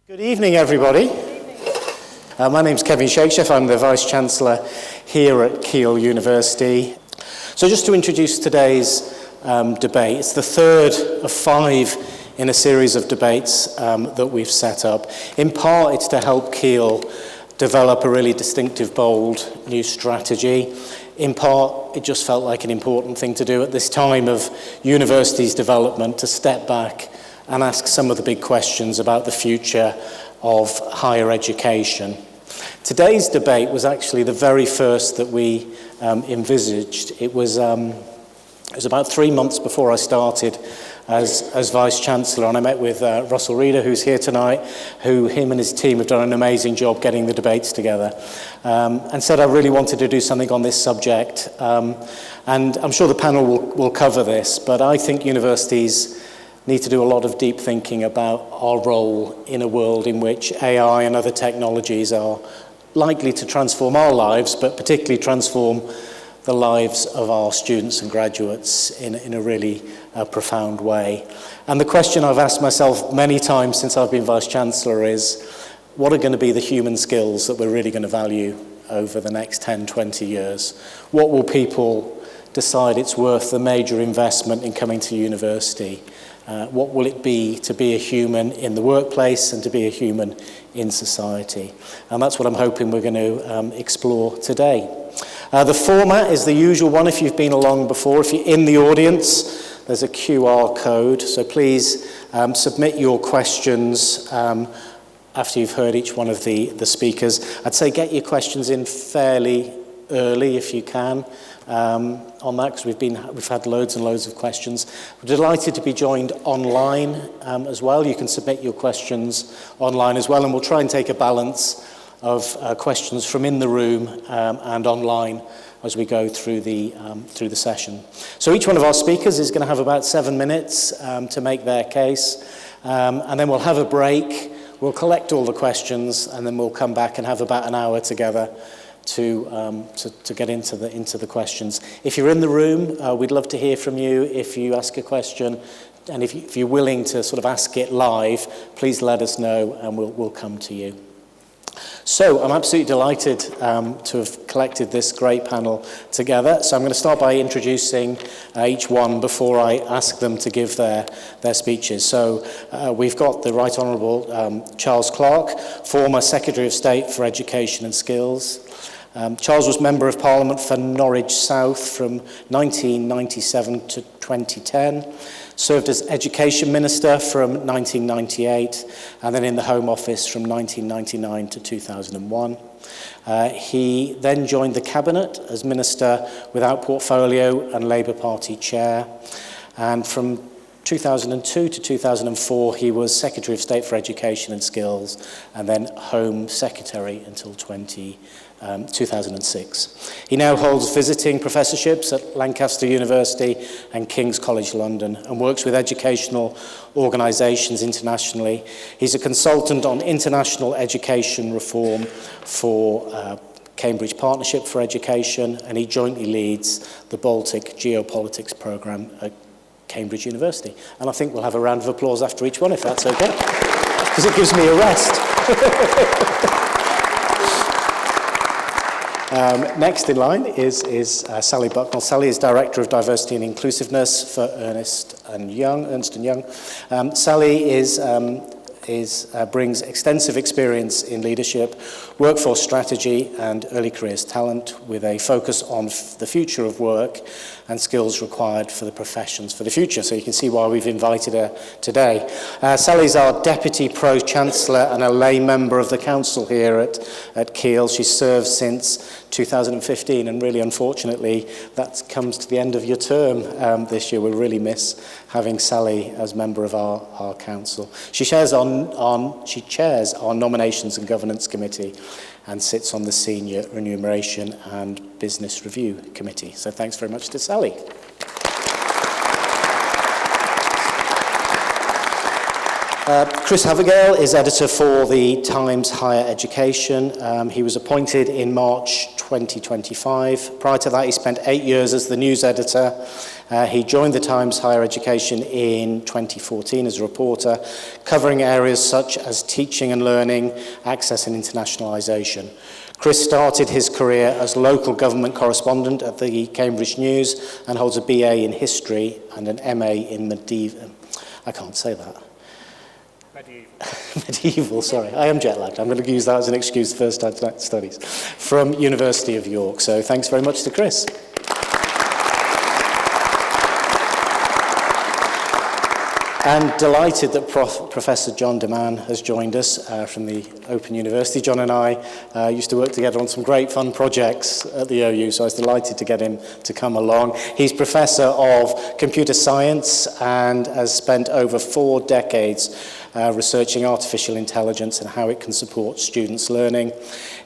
Good evening, everybody. My name's Kevin Shakespeare. I'm the Vice-Chancellor here at Keele University. So just to introduce today's debate, it's the third of 5 in a series of debates that we've set up. In part, it's to help Keele develop a really distinctive, bold new strategy. In part, it just felt like an important thing to do at this time of university's development, to step back and ask some of the big questions about the future of higher education. Today's debate was actually the very first that we envisaged. It was about 3 months before I started as Vice-Chancellor, and I met with Russell Reader, who's here tonight, him and his team have done an amazing job getting the debates together, and said I really wanted to do something on this subject. And I'm sure the panel will cover this, but I think universities need to do a lot of deep thinking about our role in a world in which AI and other technologies are likely to transform our lives, but particularly transform the lives of our students and graduates in a really profound way. And the question I've asked myself many times since I've been Vice-Chancellor is, what are going to be the human skills that we're really going to value over the next 10, 20 years? What will people decide it's worth the major investment in coming to university? What will it be to be a human in the workplace and to be a human in society? And that's what I'm hoping we're going to explore today. The format is the usual one if you've been along before. If you're in the audience, there's a QR code, so please submit your questions after you've heard each one of the speakers. I'd say get your questions in fairly early if you can. On that, because we've had loads and loads of questions. We're delighted to be joined online as well. You can submit your questions online as well, and we'll try and take a balance of questions from in the room and online as we go through the session. So each one of our speakers is going to have about 7 minutes to make their case, and then we'll have a break. We'll collect all the questions, and then we'll come back and have about an hour together to get into the questions. If you're in the room, we'd love to hear from you if you ask a question, and if you're willing to sort of ask it live, please let us know and we'll come to you. So I'm absolutely delighted to have collected this great panel together. So I'm going to start by introducing each one before I ask them to give their speeches. So we've got the Right Honourable Charles Clarke, former Secretary of State for Education and Skills. Charles was Member of Parliament for Norwich South from 1997 to 2010, served as Education Minister from 1998, and then in the Home Office from 1999 to 2001. He then joined the Cabinet as Minister without Portfolio and Labour Party Chair, and from 2002 to 2004, he was Secretary of State for Education and Skills, and then Home Secretary until 2006. He now holds visiting professorships at Lancaster University and King's College London and works with educational organisations internationally. He's a consultant on international education reform for Cambridge Partnership for Education, and he jointly leads the Baltic Geopolitics Programme at Cambridge University. And I think we'll have a round of applause after each one, if that's okay, because it gives me a rest. Next in line is Sally Bucknell. Sally is Director of Diversity and Inclusiveness for Ernst & Young. Sally brings extensive experience in leadership, workforce strategy, and early careers talent, with a focus on the future of work and skills required for the professions for the future. So you can see why we've invited her today. Sally's our Deputy Pro-Chancellor and a lay member of the Council here at Keele. She's served since 2015, and really, unfortunately, that comes to the end of your term this year. We really miss having Sally as member of our Council. She chairs our Nominations and Governance Committee and sits on the Senior Remuneration and Business Review Committee. So thanks very much to Sally. Chris Havergal is editor for the Times Higher Education. He was appointed in March 2025. Prior to that, he spent 8 years as the news editor. He joined the Times Higher Education in 2014 as a reporter, covering areas such as teaching and learning, access and internationalisation. Chris started his career as local government correspondent at the Cambridge News and holds a BA in history and an MA in medieval. I can't say that. Medieval, sorry. I am jet lagged. I'm going to use that as an excuse for first time studies from University of York. So thanks very much to Chris. And delighted that Professor John Domingue has joined us from the Open University. John and I used to work together on some great fun projects at the OU, so I was delighted to get him to come along. He's Professor of Computer Science and has spent over 4 decades researching artificial intelligence and how it can support students' learning.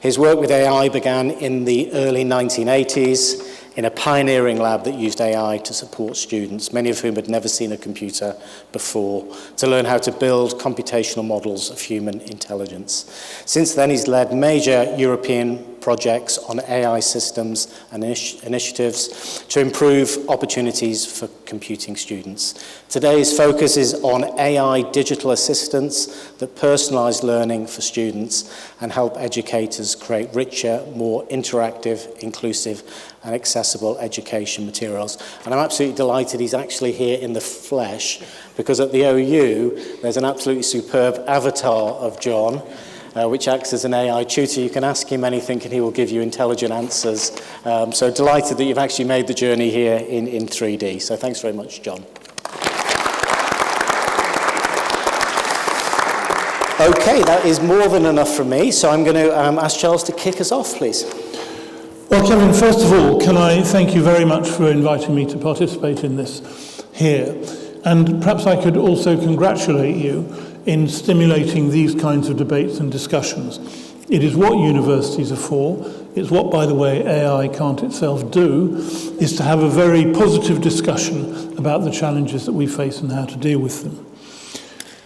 His work with AI began in the early 1980s in a pioneering lab that used AI to support students, many of whom had never seen a computer before, to learn how to build computational models of human intelligence. Since then, he's led major European projects on AI systems and initiatives to improve opportunities for computing students. Today's focus is on AI digital assistants that personalise learning for students and help educators create richer, more interactive, inclusive and accessible education materials. And I'm absolutely delighted he's actually here in the flesh, because at the OU there's an absolutely superb avatar of John, which acts as an AI tutor. You can ask him anything and he will give you intelligent answers. So delighted that you've actually made the journey here in 3D. So thanks very much, John. Okay, that is more than enough from me. So I'm going to ask Charles to kick us off, please. Well, Kevin, first of all, can I thank you very much for inviting me to participate in this here. And perhaps I could also congratulate you in stimulating these kinds of debates and discussions. It is what universities are for. It's what, by the way, AI can't itself do, is to have a very positive discussion about the challenges that we face and how to deal with them.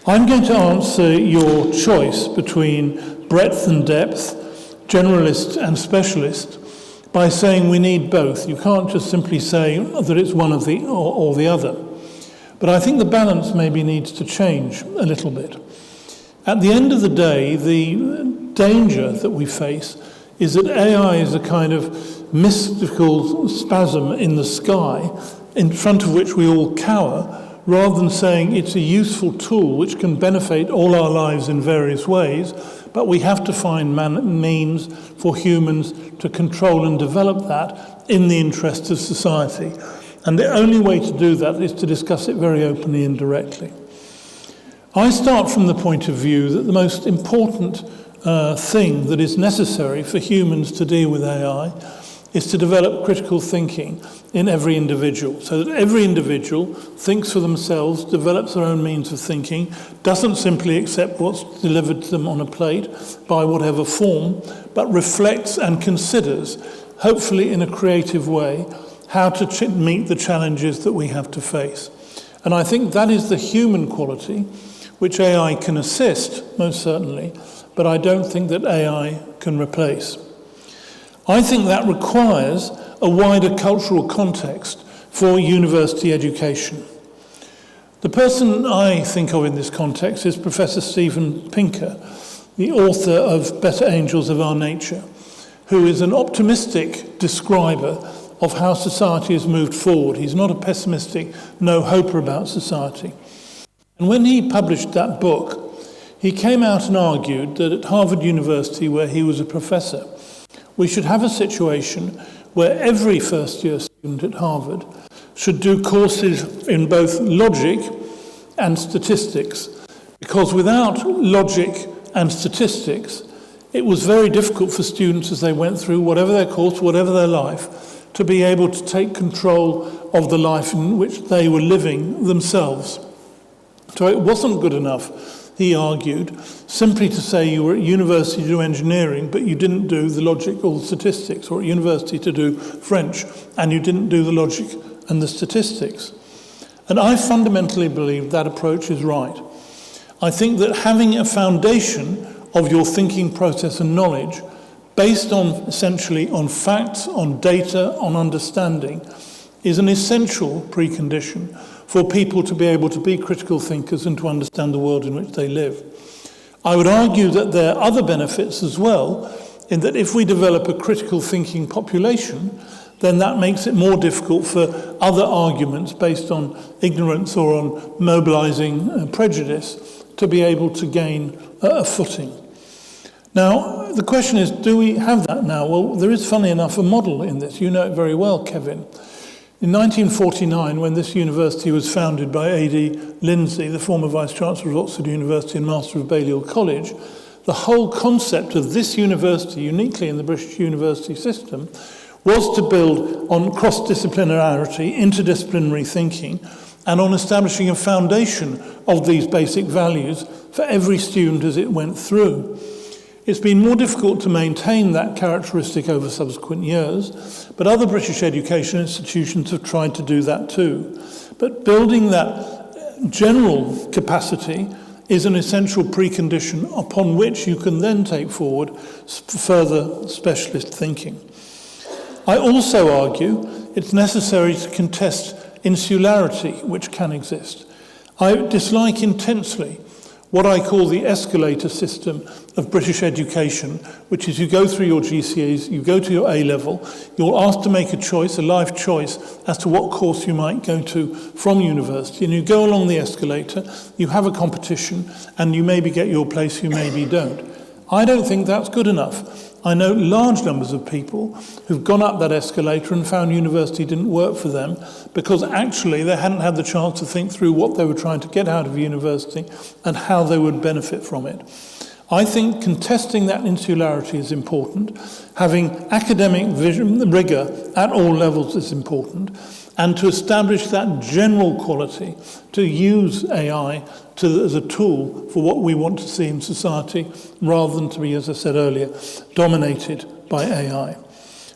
I'm going to answer your choice between breadth and depth, generalist and specialist, by saying we need both. You can't just simply say that it's one of the or the other. But I think the balance maybe needs to change a little bit. At the end of the day, the danger that we face is that AI is a kind of mystical spasm in the sky in front of which we all cower, rather than saying it's a useful tool which can benefit all our lives in various ways, but we have to find means for humans to control and develop that in the interests of society. And the only way to do that is to discuss it very openly and directly. I start from the point of view that the most important thing that is necessary for humans to deal with AI is to develop critical thinking in every individual, so that every individual thinks for themselves, develops their own means of thinking, doesn't simply accept what's delivered to them on a plate by whatever form, but reflects and considers, hopefully in a creative way, how to meet the challenges that we have to face. And I think that is the human quality which AI can assist, most certainly, but I don't think that AI can replace. I think that requires a wider cultural context for university education. The person I think of in this context is Professor Steven Pinker, the author of Better Angels of Our Nature, who is an optimistic describer of how society has moved forward. He's not a pessimistic no-hoper about society. And when he published that book, he came out and argued that at Harvard University, where he was a professor, we should have a situation where every first-year student at Harvard should do courses in both logic and statistics, because without logic and statistics, it was very difficult for students as they went through whatever their course, whatever their life, to be able to take control of the life in which they were living themselves. So it wasn't good enough, he argued, simply to say you were at university to do engineering, but you didn't do the logic or the statistics, or at university to do French, and you didn't do the logic and the statistics. And I fundamentally believe that approach is right. I think that having a foundation of your thinking process and knowledge based on essentially on facts, on data, on understanding is an essential precondition for people to be able to be critical thinkers and to understand the world in which they live. I would argue that there are other benefits as well, in that if we develop a critical thinking population, then that makes it more difficult for other arguments based on ignorance or on mobilizing prejudice to be able to gain a footing. Now, the question is, do we have that now? Well, there is, funny enough, a model in this. You know it very well, Kevin. In 1949, when this university was founded by A.D. Lindsay, the former Vice-Chancellor of Oxford University and Master of Balliol College, the whole concept of this university, uniquely in the British university system, was to build on cross-disciplinarity, interdisciplinary thinking, and on establishing a foundation of these basic values for every student as it went through. It's been more difficult to maintain that characteristic over subsequent years, but other British education institutions have tried to do that too. But building that general capacity is an essential precondition upon which you can then take forward further specialist thinking. I also argue it's necessary to contest insularity which can exist. I dislike intensely what I call the escalator system of British education, which is you go through your GCSEs, you go to your A-level, you're asked to make a choice, a life choice, as to what course you might go to from university, and you go along the escalator, you have a competition, and you maybe get your place, you maybe don't. I don't think that's good enough. I know large numbers of people who've gone up that escalator and found university didn't work for them because actually they hadn't had the chance to think through what they were trying to get out of university and how they would benefit from it. I think contesting that insularity is important. Having academic vision, rigor at all levels is important. And to establish that general quality, to use AI as a tool for what we want to see in society, rather than to be, as I said earlier, dominated by AI.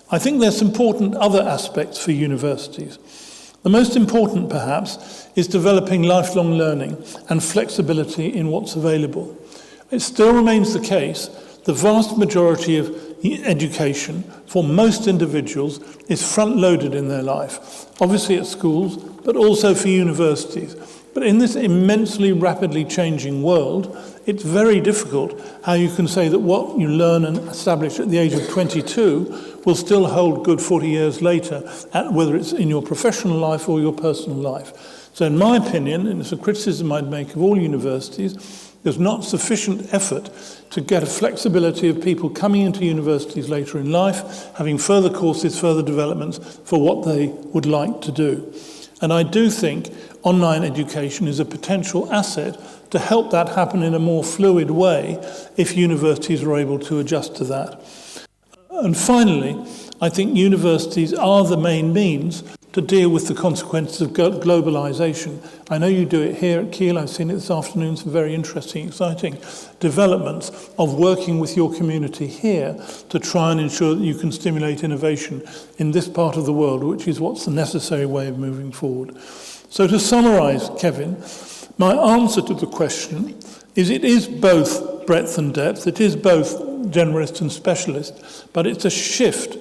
I think there's important other aspects for universities. The most important, perhaps, is developing lifelong learning and flexibility in what's available. It still remains the case, the vast majority of education for most individuals is front-loaded in their life, obviously at schools, but also for universities. But in this immensely rapidly changing world, it's very difficult how you can say that what you learn and establish at the age of 22 will still hold good 40 years later, whether it's in your professional life or your personal life. So in my opinion, and it's a criticism I'd make of all universities, there's not sufficient effort to get a flexibility of people coming into universities later in life, having further courses, further developments for what they would like to do. And I do think online education is a potential asset to help that happen in a more fluid way if universities are able to adjust to that. And finally, I think universities are the main means to deal with the consequences of globalization. I know you do it here at Keele. I've seen it this afternoon, some very interesting, exciting developments of working with your community here to try and ensure that you can stimulate innovation in this part of the world, which is what's the necessary way of moving forward. So to summarize, Kevin, my answer to the question is it is both breadth and depth, it is both generalist and specialist, but it's a shift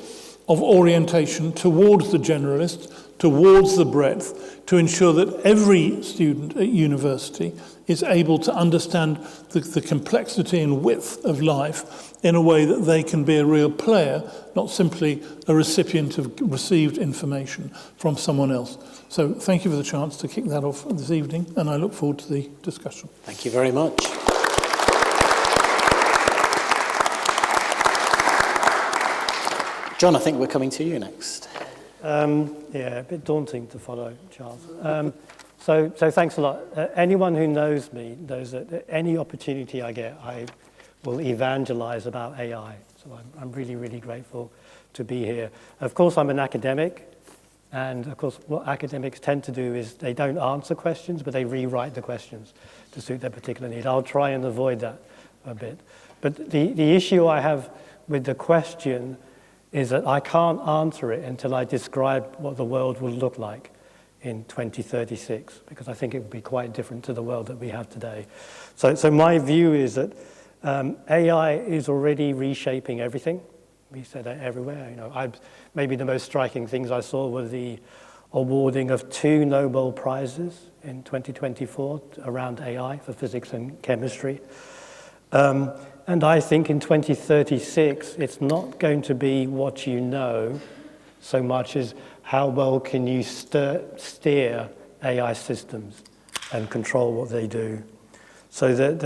of orientation towards the generalist, towards the breadth, to ensure that every student at university is able to understand the complexity and width of life in a way that they can be a real player, not simply a recipient of received information from someone else. So thank you for the chance to kick that off this evening, and I look forward to the discussion. Thank you very much. John, I think we're coming to you next. Yeah, a bit daunting to follow, Charles. So thanks a lot. Anyone who knows me knows that any opportunity I get, I will evangelize about AI. So I'm really, really grateful to be here. Of course, I'm an academic. And of course, what academics tend to do is they don't answer questions, but they rewrite the questions to suit their particular need. I'll try and avoid that a bit. But the issue I have with the question is that I can't answer it until I describe what the world will look like in 2036, because I think it would be quite different to the world that we have today. So my view is that AI is already reshaping everything. We say that everywhere. Maybe the most striking things I saw were the awarding of 2 Nobel Prizes in 2024 around AI for physics and chemistry. And I think in 2036, it's not going to be what you know so much as how well can you steer AI systems and control what they do. So that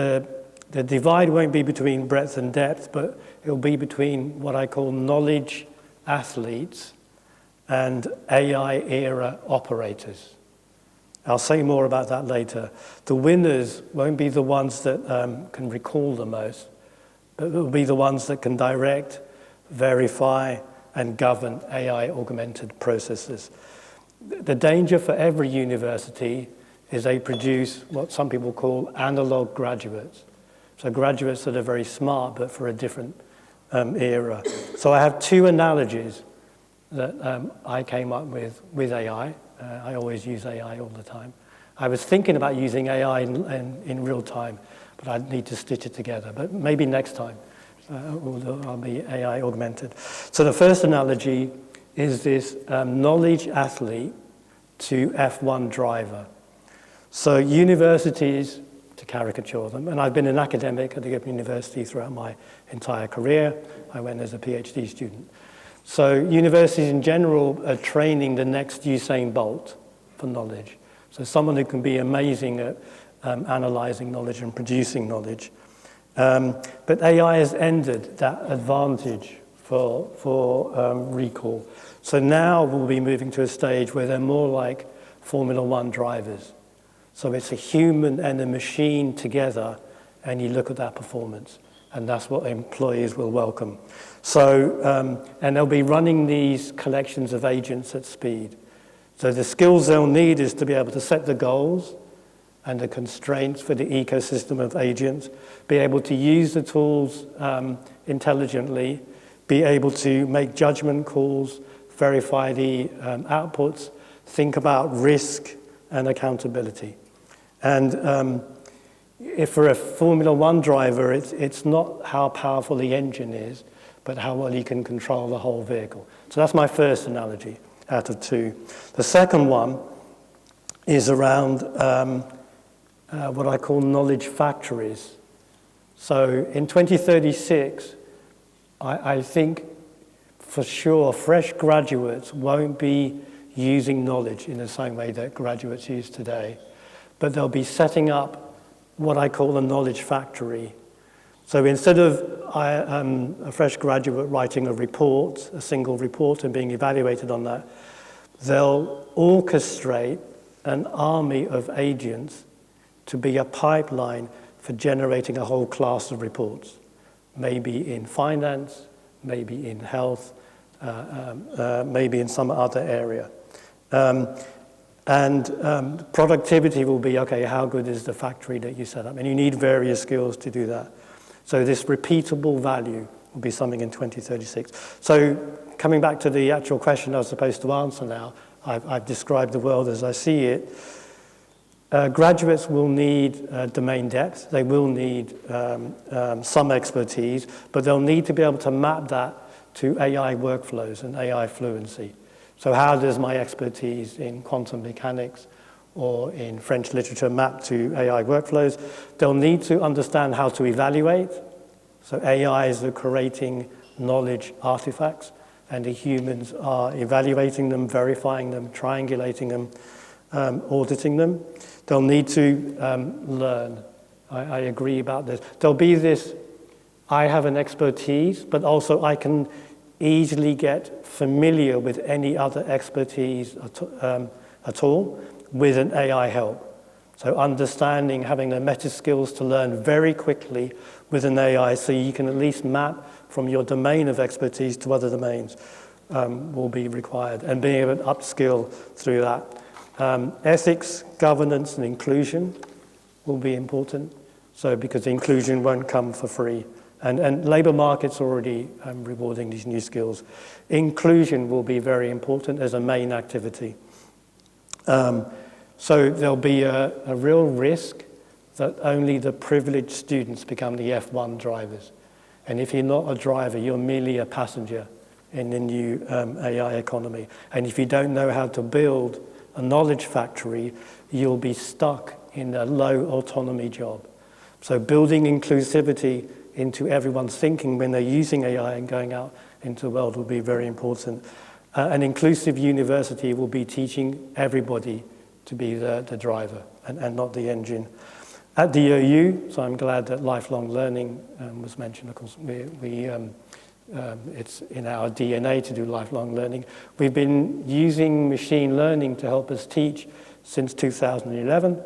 the divide won't be between breadth and depth, but it'll be between what I call knowledge athletes and AI-era operators. I'll say more about that later. The winners won't be the ones that can recall the most, but it will be the ones that can direct, verify, and govern AI-augmented processes. The danger for every university is they produce what some people call analog graduates. So graduates that are very smart, but for a different era. So I have 2 analogies that I came up with AI. I always use AI all the time. I was thinking about using AI in real time, but I need to stitch it together. But maybe next time I'll be AI augmented. So the first analogy is this knowledge athlete to F1 driver. So universities, to caricature them, and I've been an academic at the Open University throughout my entire career. I went as a PhD student. So universities in general are training the next Usain Bolt for knowledge. So someone who can be amazing at analyzing knowledge and producing knowledge. But AI has ended that advantage for recall. So now we'll be moving to a stage where they're more like Formula One drivers. So it's a human and a machine together, and you look at that performance. And that's what employees will welcome. So, and they'll be running these collections of agents at speed. So the skills they'll need is to be able to set the goals and the constraints for the ecosystem of agents, be able to use the tools intelligently, be able to make judgment calls, verify the outputs, think about risk and accountability. And if for a Formula One driver, it's not how powerful the engine is, but how well you can control the whole vehicle. So that's my first analogy out of 2. The second one is around what I call knowledge factories. So in 2036, I think for sure fresh graduates won't be using knowledge in the same way that graduates use today, but they'll be setting up what I call a knowledge factory. So instead of a fresh graduate writing a report, a single report, and being evaluated on that, they'll orchestrate an army of agents to be a pipeline for generating a whole class of reports, maybe in finance, maybe in health, maybe in some other area. And productivity will be, okay, how good is the factory that you set up? And you need various skills to do that. So this repeatable value will be something in 2036. So coming back to the actual question I was supposed to answer now, I've described the world as I see it. Graduates will need domain depth. They will need some expertise, but they'll need to be able to map that to AI workflows and AI fluency. So how does my expertise in quantum mechanics or in French literature map to AI workflows? They'll need to understand how to evaluate. So AIs are creating knowledge artifacts, and the humans are evaluating them, verifying them, triangulating them, auditing them. They'll need to learn. I agree about this. There'll be this, I have an expertise, but also I can easily get familiar with any other expertise at all with an AI help. So understanding, having the meta skills to learn very quickly with an AI so you can at least map from your domain of expertise to other domains will be required, and being able to upskill through that. Ethics, governance, and inclusion will be important. So because inclusion won't come for free. And labour markets are already rewarding these new skills. Inclusion will be very important as a main activity. So there'll be a real risk that only the privileged students become the F1 drivers. And if you're not a driver, you're merely a passenger in the new AI economy. And if you don't know how to build a knowledge factory, you'll be stuck in a low autonomy job. So building inclusivity into everyone's thinking when they're using AI and going out into the world will be very important. An inclusive university will be teaching everybody to be the driver and not the engine. At the OU, so I'm glad that lifelong learning was mentioned. Of course, it's in our DNA to do lifelong learning. We've been using machine learning to help us teach since 2011.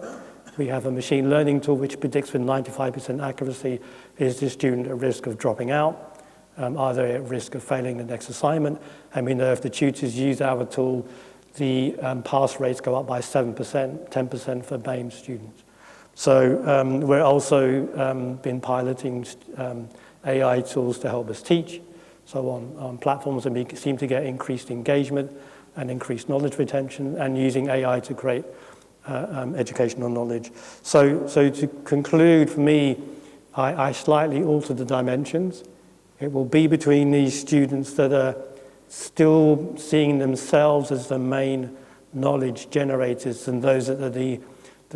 We have a machine learning tool which predicts with 95% accuracy, is the student at risk of dropping out, either at risk of failing the next assignment. And we know if the tutors use our tool, the pass rates go up by 7%, 10% for BAME students. So we're also been piloting AI tools to help us teach. So on platforms, and we seem to get increased engagement and increased knowledge retention, and using AI to create educational knowledge. So to conclude, for me, I slightly alter the dimensions. It will be between these students that are still seeing themselves as the main knowledge generators and those that are the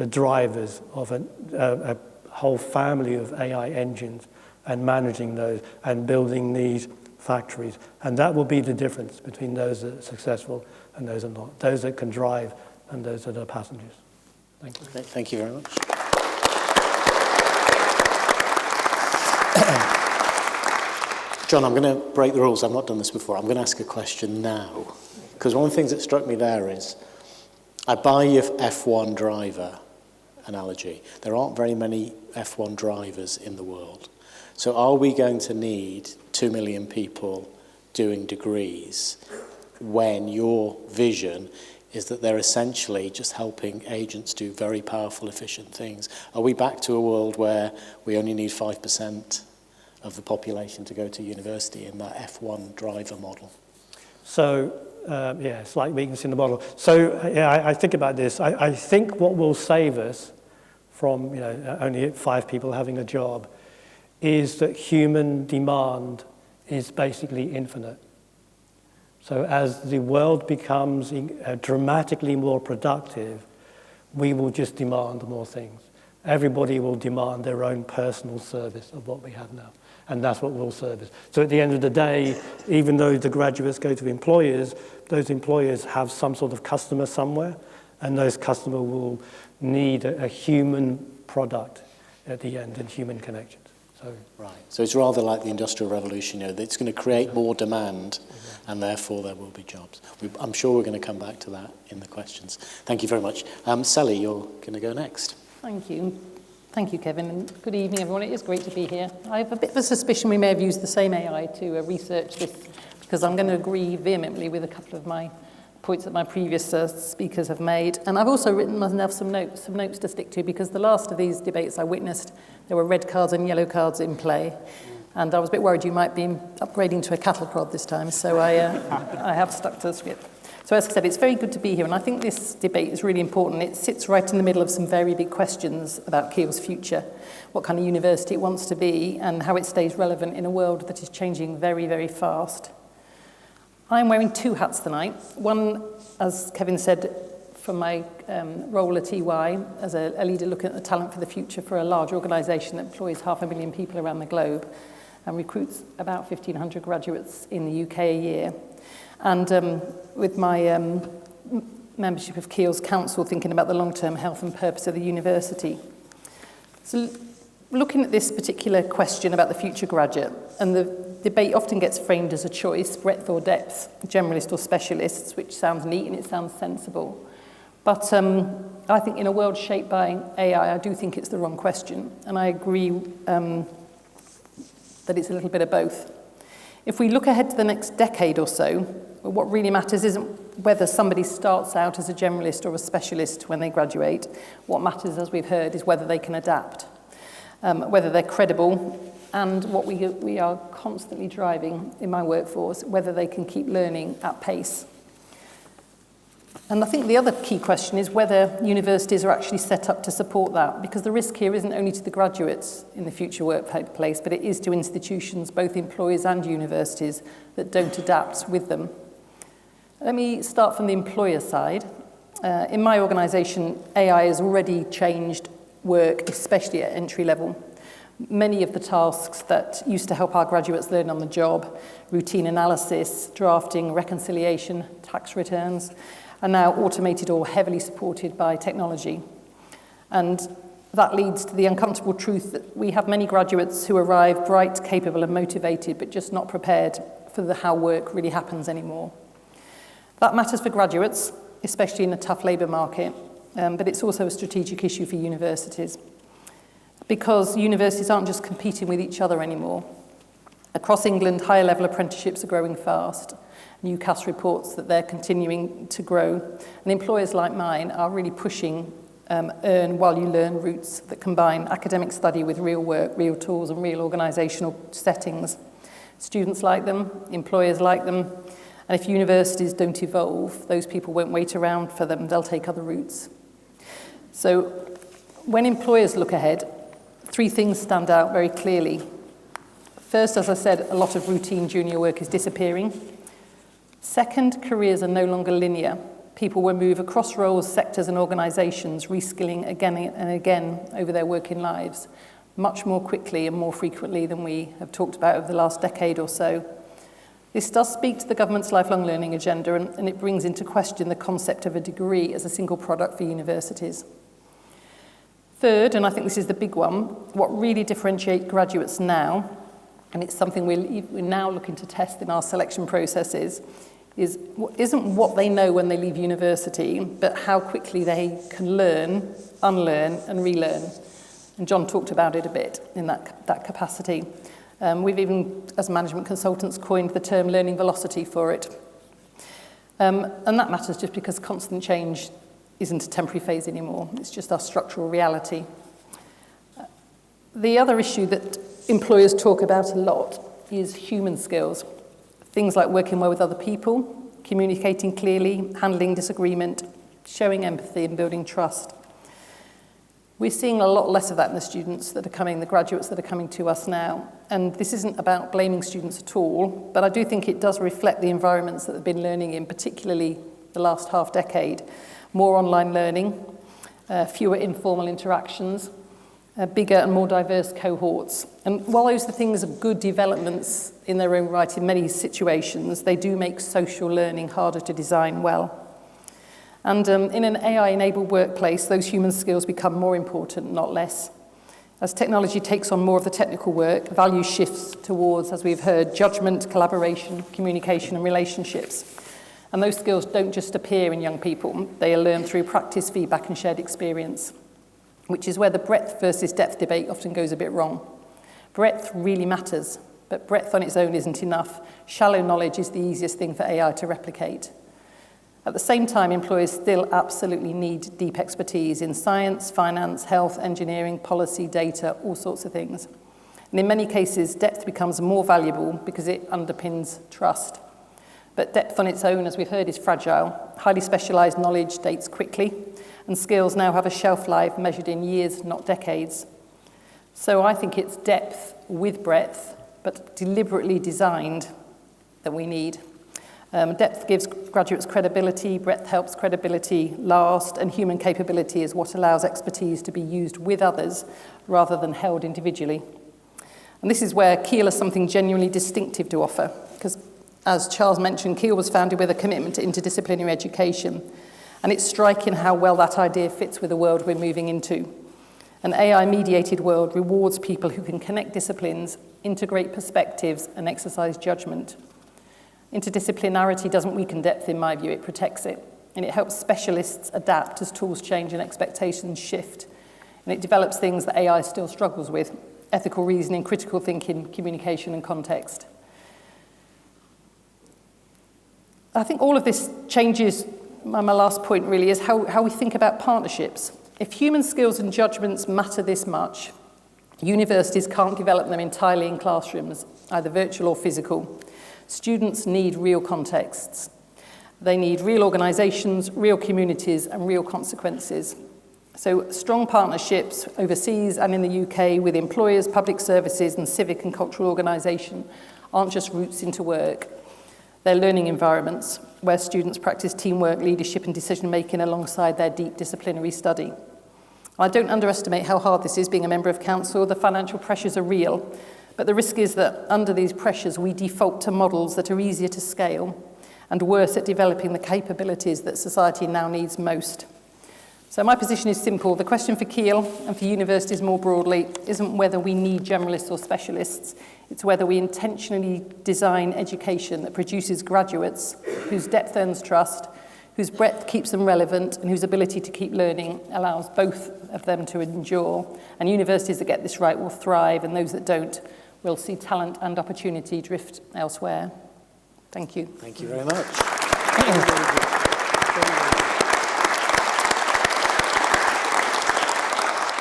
drivers of a whole family of AI engines and managing those and building these factories. And that will be the difference between those that are successful and those that are not, those that can drive and those that are passengers. Thank you. Thank you very much. John, I'm going to break the rules. I've not done this before. I'm going to ask a question now. Because one of the things that struck me there is, I buy your F1 driver analogy. There aren't very many F1 drivers in the world. So are we going to need 2 million people doing degrees when your vision is that they're essentially just helping agents do very powerful, efficient things? Are we back to a world where we only need 5% of the population to go to university in that F1 driver model? So, slight weakness in the model. So, I think about this. I think what will save us from only 5 people having a job is that human demand is basically infinite. So as the world becomes dramatically more productive, we will just demand more things. Everybody will demand their own personal service of what we have now. And that's what will service. So at the end of the day, even though the graduates go to employers, those employers have some sort of customer somewhere, and those customers will need a human product at the end and human connections. So, right. So it's rather like the Industrial Revolution, that it's going to create more demand, and therefore there will be jobs. I'm sure we're going to come back to that in the questions. Thank you very much. Sally, you're going to go next. Thank you. Thank you, Kevin, and good evening, everyone. It is great to be here. I have a bit of a suspicion we may have used the same AI to research this, because I'm going to agree vehemently with a couple of my points that my previous speakers have made. And I've also written myself some notes to stick to, because the last of these debates I witnessed, there were red cards and yellow cards in play. And I was a bit worried you might be upgrading to a cattle prod this time, so I have stuck to the script. So as I said, it's very good to be here, and I think this debate is really important. It sits right in the middle of some very big questions about Keele's future, what kind of university it wants to be, and how it stays relevant in a world that is changing very, very fast. I'm wearing 2 hats tonight. One, as Kevin said, from my role at EY as a leader looking at the talent for the future for a large organisation that employs 500,000 people around the globe and recruits about 1,500 graduates in the UK a year. And with my membership of Keele's Council, thinking about the long-term health and purpose of the university. So looking at this particular question about the future graduate, and the debate often gets framed as a choice, breadth or depth, generalist or specialists, which sounds neat and it sounds sensible. But I think in a world shaped by AI, I do think it's the wrong question. And I agree that it's a little bit of both. If we look ahead to the next decade or so, what really matters isn't whether somebody starts out as a generalist or a specialist when they graduate. What matters, as we've heard, is whether they can adapt, whether they're credible, and what we are constantly driving in my workforce, whether they can keep learning at pace. And I think the other key question is whether universities are actually set up to support that, because the risk here isn't only to the graduates in the future workplace, but it is to institutions, both employers and universities, that don't adapt with them. Let me start from the employer side. In my organisation, AI has already changed work, especially at entry level. Many of the tasks that used to help our graduates learn on the job, routine analysis, drafting, reconciliation, tax returns, are now automated or heavily supported by technology. And that leads to the uncomfortable truth that we have many graduates who arrive bright, capable and motivated, but just not prepared for how work really happens anymore. That matters for graduates, especially in a tough labour market, but it's also a strategic issue for universities, because universities aren't just competing with each other anymore. Across England, higher level apprenticeships are growing fast. UCAS reports that they're continuing to grow. And employers like mine are really pushing earn while you learn routes that combine academic study with real work, real tools and real organisational settings. Students like them, employers like them, and if universities don't evolve, those people won't wait around for them, they'll take other routes. So when employers look ahead, 3 things stand out very clearly. First, as I said, a lot of routine junior work is disappearing. Second, careers are no longer linear. People will move across roles, sectors and organisations, reskilling again and again over their working lives, much more quickly and more frequently than we have talked about over the last decade or so. This does speak to the government's lifelong learning agenda, and it brings into question the concept of a degree as a single product for universities. Third, and I think this is the big one, what really differentiates graduates now, and it's something we're now looking to test in our selection processes, isn't what they know when they leave university, but how quickly they can learn, unlearn, and relearn. And John talked about it a bit in that capacity. We've even, as management consultants, coined the term learning velocity for it. And that matters just because constant change isn't a temporary phase anymore. It's just our structural reality. The other issue that employers talk about a lot is human skills. Things like working well with other people, communicating clearly, handling disagreement, showing empathy and building trust. We're seeing a lot less of that in the graduates that are coming to us now. And this isn't about blaming students at all, but I do think it does reflect the environments that they've been learning in, particularly the last half decade. More online learning, fewer informal interactions, bigger and more diverse cohorts. And while those things are good developments in their own right in many situations, they do make social learning harder to design well. And in an AI-enabled workplace, those human skills become more important, not less. As technology takes on more of the technical work, value shifts towards, as we've heard, judgment, collaboration, communication, and relationships. And those skills don't just appear in young people. They are learned through practice, feedback, and shared experience, which is where the breadth versus depth debate often goes a bit wrong. Breadth really matters, but breadth on its own isn't enough. Shallow knowledge is the easiest thing for AI to replicate. At the same time, employers still absolutely need deep expertise in science, finance, health, engineering, policy, data, all sorts of things. And in many cases, depth becomes more valuable because it underpins trust. But depth on its own, as we've heard, is fragile. Highly specialised knowledge dates quickly, and skills now have a shelf life measured in years, not decades. So I think it's depth with breadth, but deliberately designed, that we need. Depth gives graduates credibility, breadth helps credibility last, and human capability is what allows expertise to be used with others rather than held individually. And this is where Keele has something genuinely distinctive to offer, because as Charles mentioned, Keele was founded with a commitment to interdisciplinary education, and it's striking how well that idea fits with the world we're moving into. An AI-mediated world rewards people who can connect disciplines, integrate perspectives, and exercise judgment. Interdisciplinarity doesn't weaken depth, in my view, it protects it. And it helps specialists adapt as tools change and expectations shift. And it develops things that AI still struggles with: ethical reasoning, critical thinking, communication, and context. I think all of this changes, my last point really, is how we think about partnerships. If human skills and judgments matter this much, universities can't develop them entirely in classrooms, either virtual or physical. Students need real contexts. They need real organisations, real communities and real consequences. So strong partnerships overseas and in the UK with employers, public services and civic and cultural organisation aren't just routes into work. They're learning environments where students practice teamwork, leadership and decision-making alongside their deep disciplinary study. I don't underestimate how hard this is being a member of council. The financial pressures are real, but the risk is that under these pressures we default to models that are easier to scale and worse at developing the capabilities that society now needs most. So my position is simple. The question for Keele and for universities more broadly isn't whether we need generalists or specialists. It's whether we intentionally design education that produces graduates whose depth earns trust, whose breadth keeps them relevant, and whose ability to keep learning allows both of them to endure. And universities that get this right will thrive, and those that don't will see talent and opportunity drift elsewhere. Thank you. Thank you very much.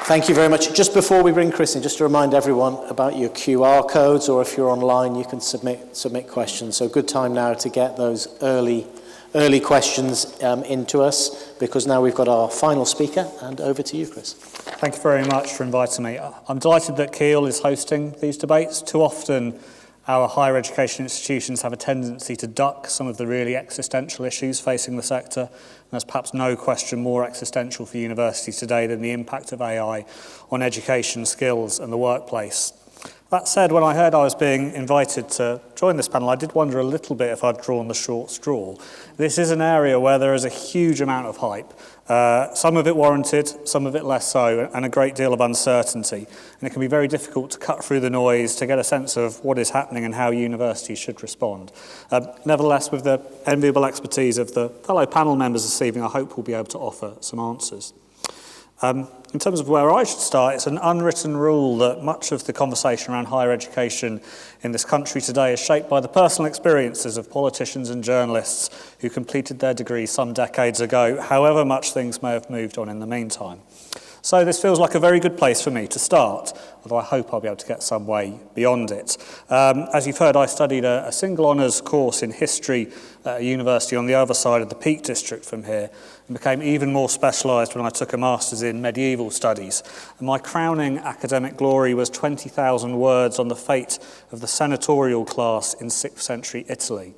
Thank you very much. Just before we bring Chris in, just to remind everyone about your QR codes, or if you're online, you can submit questions. So good time now to get those early questions into us, because now we've got our final speaker, and over to you, Chris. Thank you very much for inviting me. I'm delighted that Keele is hosting these debates. Too often our higher education institutions have a tendency to duck some of the really existential issues facing the sector. And there's perhaps no question more existential for universities today than the impact of AI on education, skills and the workplace. That said, when I heard I was being invited to join this panel, I did wonder a little bit if I'd drawn the short straw. This is an area where there is a huge amount of hype, some of it warranted, some of it less so, and a great deal of uncertainty. And it can be very difficult to cut through the noise to get a sense of what is happening and how universities should respond. Nevertheless, with the enviable expertise of the fellow panel members this evening, I hope we'll be able to offer some answers. In terms of where I should start, it's an unwritten rule that much of the conversation around higher education in this country today is shaped by the personal experiences of politicians and journalists who completed their degrees some decades ago, however much things may have moved on in the meantime. So this feels like a very good place for me to start, although I hope I'll be able to get some way beyond it. As you've heard, I studied a single honours course in history at a university on the other side of the Peak District from here, and became even more specialised when I took a master's in medieval studies. And my crowning academic glory was 20,000 words on the fate of the senatorial class in 6th century Italy.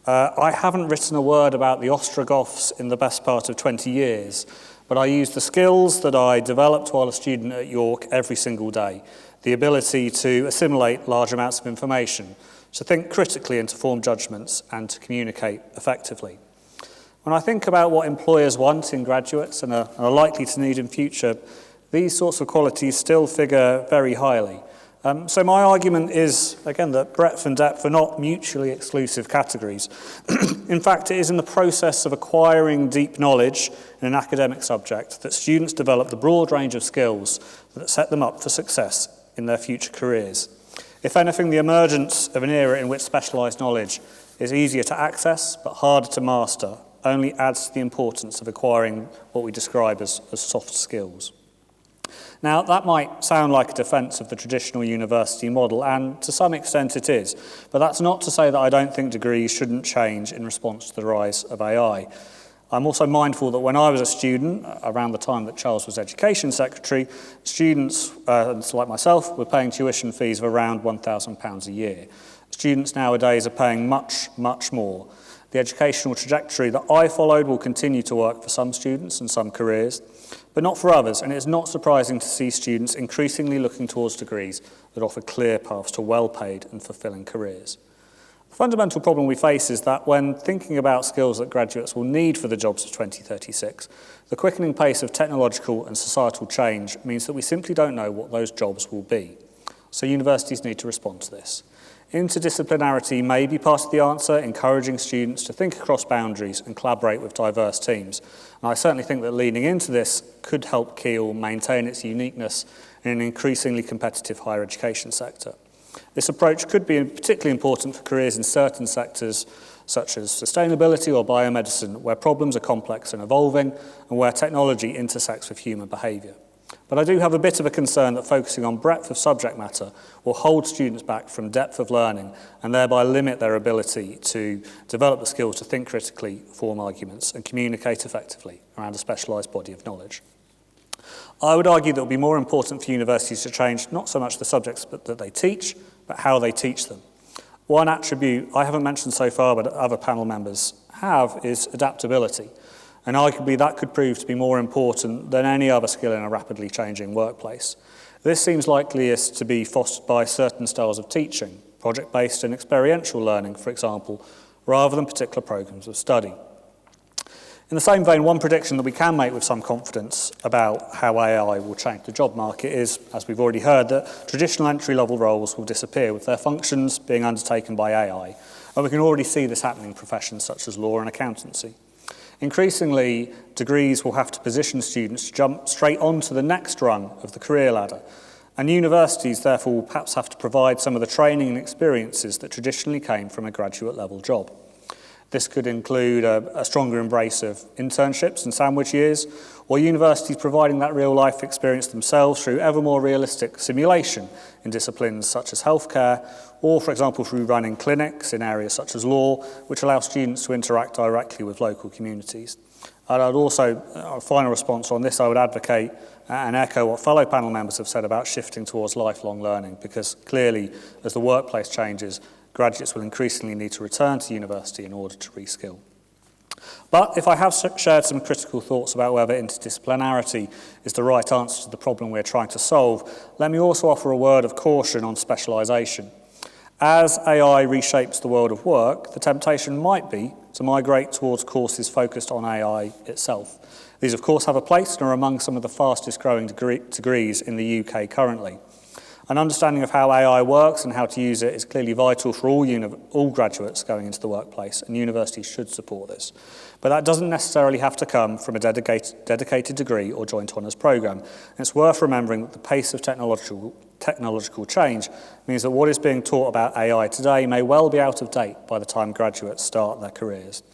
I haven't written a word about the Ostrogoths in the best part of 20 years, but I used the skills that I developed while a student at York every single day. The ability to assimilate large amounts of information, to think critically and to form judgments, and to communicate effectively. When I think about what employers want in graduates and are likely to need in future, these sorts of qualities still figure very highly. So my argument is, again, that breadth and depth are not mutually exclusive categories. In fact, it is in the process of acquiring deep knowledge in an academic subject that students develop the broad range of skills that set them up for success in their future careers. If anything, the emergence of an era in which specialised knowledge is easier to access but harder to master only adds to the importance of acquiring what we describe as soft skills. Now, that might sound like a defence of the traditional university model, and to some extent it is, but that's not to say that I don't think degrees shouldn't change in response to the rise of AI. I'm also mindful that when I was a student, around the time that Charles was Education Secretary, students, like myself, were paying tuition fees of around £1,000 a year. Students nowadays are paying much, much more. The educational trajectory that I followed will continue to work for some students and some careers, but not for others, and it's not surprising to see students increasingly looking towards degrees that offer clear paths to well-paid and fulfilling careers. The fundamental problem we face is that when thinking about skills that graduates will need for the jobs of 2036, the quickening pace of technological and societal change means that we simply don't know what those jobs will be. So universities need to respond to this. Interdisciplinarity may be part of the answer, encouraging students to think across boundaries and collaborate with diverse teams. And I certainly think that leaning into this could help Keele maintain its uniqueness in an increasingly competitive higher education sector. This approach could be particularly important for careers in certain sectors such as sustainability or biomedicine, where problems are complex and evolving and where technology intersects with human behaviour. But I do have a bit of a concern that focusing on breadth of subject matter will hold students back from depth of learning and thereby limit their ability to develop the skills to think critically, form arguments and communicate effectively around a specialised body of knowledge. I would argue that it will be more important for universities to change not so much the subjects that they teach, but how they teach them. One attribute I haven't mentioned so far, but other panel members have, is adaptability. And arguably that could prove to be more important than any other skill in a rapidly changing workplace. This seems likeliest to be fostered by certain styles of teaching, project-based and experiential learning, for example, rather than particular programs of study. In the same vein, one prediction that we can make with some confidence about how AI will change the job market is, as we've already heard, that traditional entry-level roles will disappear with their functions being undertaken by AI. And we can already see this happening in professions such as law and accountancy. Increasingly, degrees will have to position students to jump straight onto the next rung of the career ladder. And universities, therefore, will perhaps have to provide some of the training and experiences that traditionally came from a graduate-level job. This could include a stronger embrace of internships and sandwich years, or universities providing that real-life experience themselves through ever more realistic simulation in disciplines such as healthcare, or, for example, through running clinics in areas such as law, which allow students to interact directly with local communities. And I'd also, a final response on this, I would advocate and echo what fellow panel members have said about shifting towards lifelong learning, because clearly, as the workplace changes, graduates will increasingly need to return to university in order to reskill. But if I have shared some critical thoughts about whether interdisciplinarity is the right answer to the problem we're trying to solve, let me also offer a word of caution on specialisation. As AI reshapes the world of work, the temptation might be to migrate towards courses focused on AI itself. These, of course, have a place and are among some of the fastest growing degrees in the UK currently. An understanding of how AI works and how to use it is clearly vital for all graduates going into the workplace, and universities should support this. But that doesn't necessarily have to come from a dedicated degree or joint honours programme. And it's worth remembering that the pace of technological change means that what is being taught about AI today may well be out of date by the time graduates start their careers.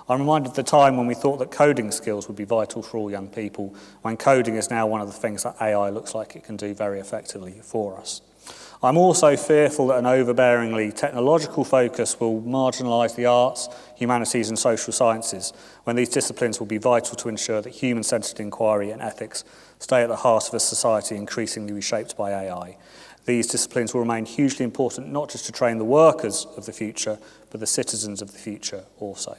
I'm reminded of the time when we thought that coding skills would be vital for all young people, when coding is now one of the things that AI looks like it can do very effectively for us. I'm also fearful that an overbearingly technological focus will marginalise the arts, humanities and social sciences, when these disciplines will be vital to ensure that human-centred inquiry and ethics stay at the heart of a society increasingly reshaped by AI. These disciplines will remain hugely important not just to train the workers of the future, but the citizens of the future also.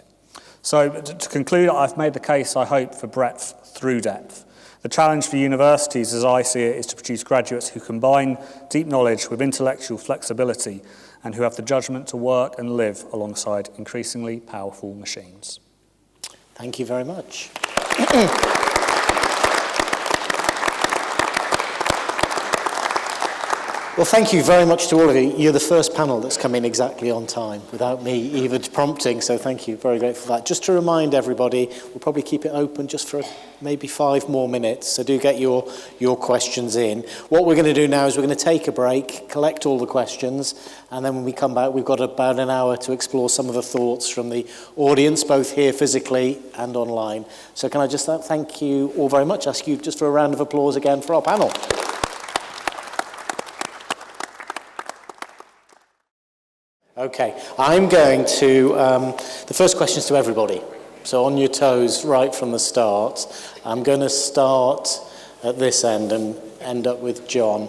So to conclude, I've made the case, I hope, for breadth through depth. The challenge for universities, as I see it, is to produce graduates who combine deep knowledge with intellectual flexibility and who have the judgment to work and live alongside increasingly powerful machines. Thank you very much. Well, thank you very much to all of you. You're the first panel that's come in exactly on time without me even prompting, so thank you. Very grateful for that. Just to remind everybody, we'll probably keep it open just for maybe 5 more minutes, so do get your questions in. What we're going to do now is we're going to take a break, collect all the questions, and then when we come back, we've got about an hour to explore some of the thoughts from the audience, both here physically and online. So can I just thank you all very much, ask you just for a round of applause again for our panel. Okay, I'm going to, the first question is to everybody. So on your toes right from the start. I'm going to start at this end and end up with John.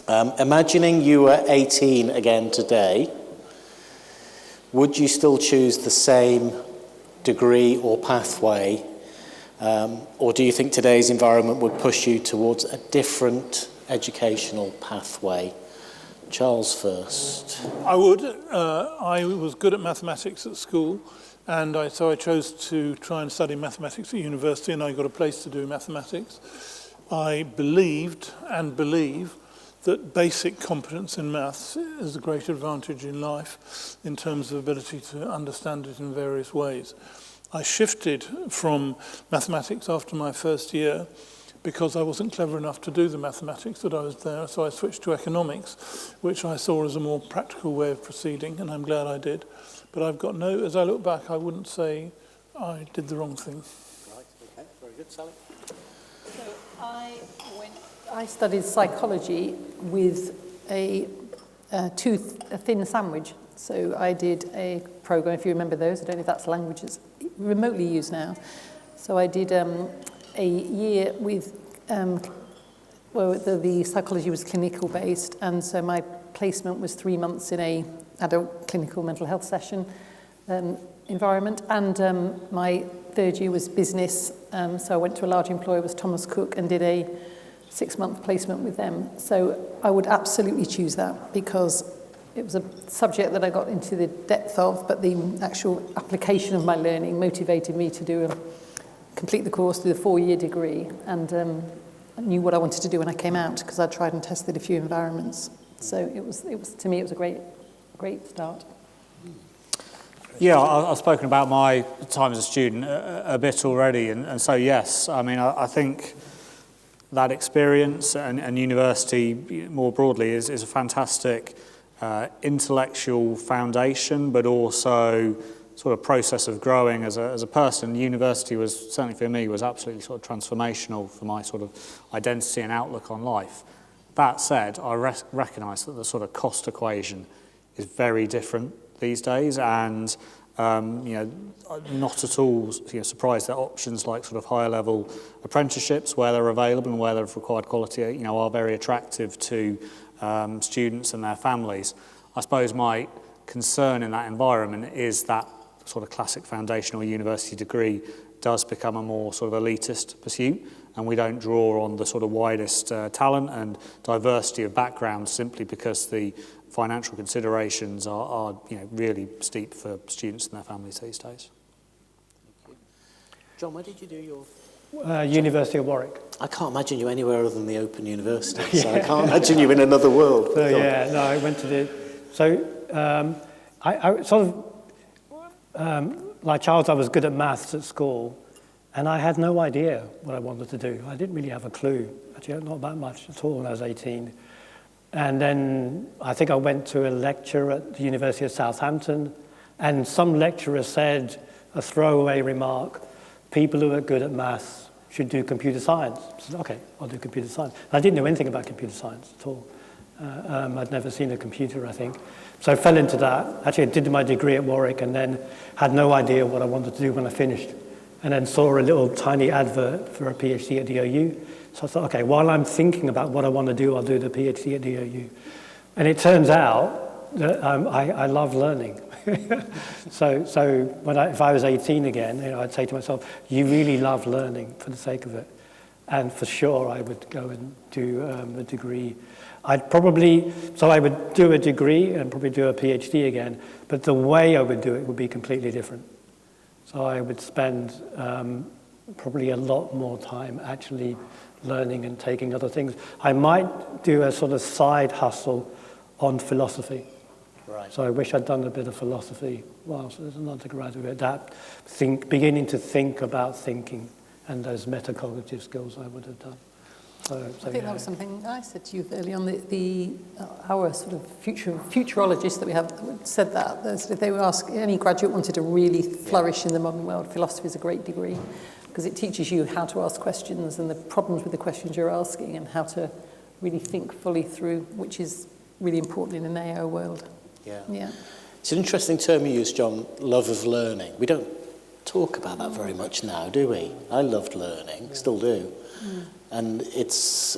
Imagining you were 18 again today, would you still choose the same degree or pathway? Or do you think today's environment would push you towards a different educational pathway? Charles first. I would. I was good at mathematics at school, and so I chose to try and study mathematics at university, and I got a place to do mathematics. I believed and believe that basic competence in maths is a great advantage in life in terms of ability to understand it in various ways. I shifted from mathematics after my first year because I wasn't clever enough to do the mathematics that I was there, so I switched to economics, which I saw as a more practical way of proceeding, and I'm glad I did. But I've got no, as I look back, I wouldn't say I did the wrong thing. Right, okay, very good, Sally. I studied psychology with a thin sandwich. So I did a program, if you remember those, I don't know if that's language that's remotely used now. So I did a year with, the psychology was clinical based, and so my placement was 3 months in a adult clinical mental health session environment, and my third year was business, so I went to a large employer, was Thomas Cook, and did a 6-month placement with them. So I would absolutely choose that because it was a subject that I got into the depth of, but the actual application of my learning motivated me to complete the course, do the 4-year degree, and I knew what I wanted to do when I came out because I tried and tested a few environments. So it was to me it was a great start. Yeah, I've spoken about my time as a student a bit already, and so yes, I mean I think that experience and university more broadly is a fantastic intellectual foundation, but also sort of process of growing as a person. University was, certainly for me, was absolutely sort of transformational for my sort of identity and outlook on life. That said, I recognise that the sort of cost equation is very different these days, and not at all surprised that options like sort of higher level apprenticeships, where they're available and where they're of required quality, are very attractive to students and their families. I suppose my concern in that environment is that sort of classic foundational university degree does become a more sort of elitist pursuit, and we don't draw on the sort of widest talent and diversity of backgrounds simply because the financial considerations are really steep for students and their families these days. John, where did you do your... University of Warwick. I can't imagine you anywhere other than the Open University, so I can't imagine you in another world. I went to the... So I sort of... like Charles, I was good at maths at school, and I had no idea what I wanted to do. I didn't really have a clue, actually not that much at all when I was 18. And then I think I went to a lecture at the University of Southampton, and some lecturer said a throwaway remark, people who are good at maths should do computer science. I said, okay, I'll do computer science. And I didn't know anything about computer science at all. I'd never seen a computer, I think. So I fell into that. Actually, I did my degree at Warwick and then had no idea what I wanted to do when I finished. And then saw a little tiny advert for a PhD at the OU. So I thought, okay, while I'm thinking about what I want to do, I'll do the PhD at the OU. And it turns out that I love learning. So if I was 18 again, I'd say to myself, you really love learning for the sake of it. And for sure, I would go and do a degree. I would do a degree and probably do a PhD again, but the way I would do it would be completely different. So I would spend probably a lot more time actually learning and taking other things. I might do a sort of side hustle on philosophy. Right. So I wish I'd done a bit of philosophy whilst as an undergraduate. Beginning to think about thinking and those metacognitive skills I would have done. I think that was something I said to you early on. Our sort of futurologists that we have said that. They would ask, any graduate wanted to really flourish in the modern world, philosophy is a great degree because it teaches you how to ask questions and the problems with the questions you're asking and how to really think fully through, which is really important in an AO world. Yeah. It's an interesting term you use, John, love of learning. We don't talk about that very much now, do we? I loved learning, still do. And it's,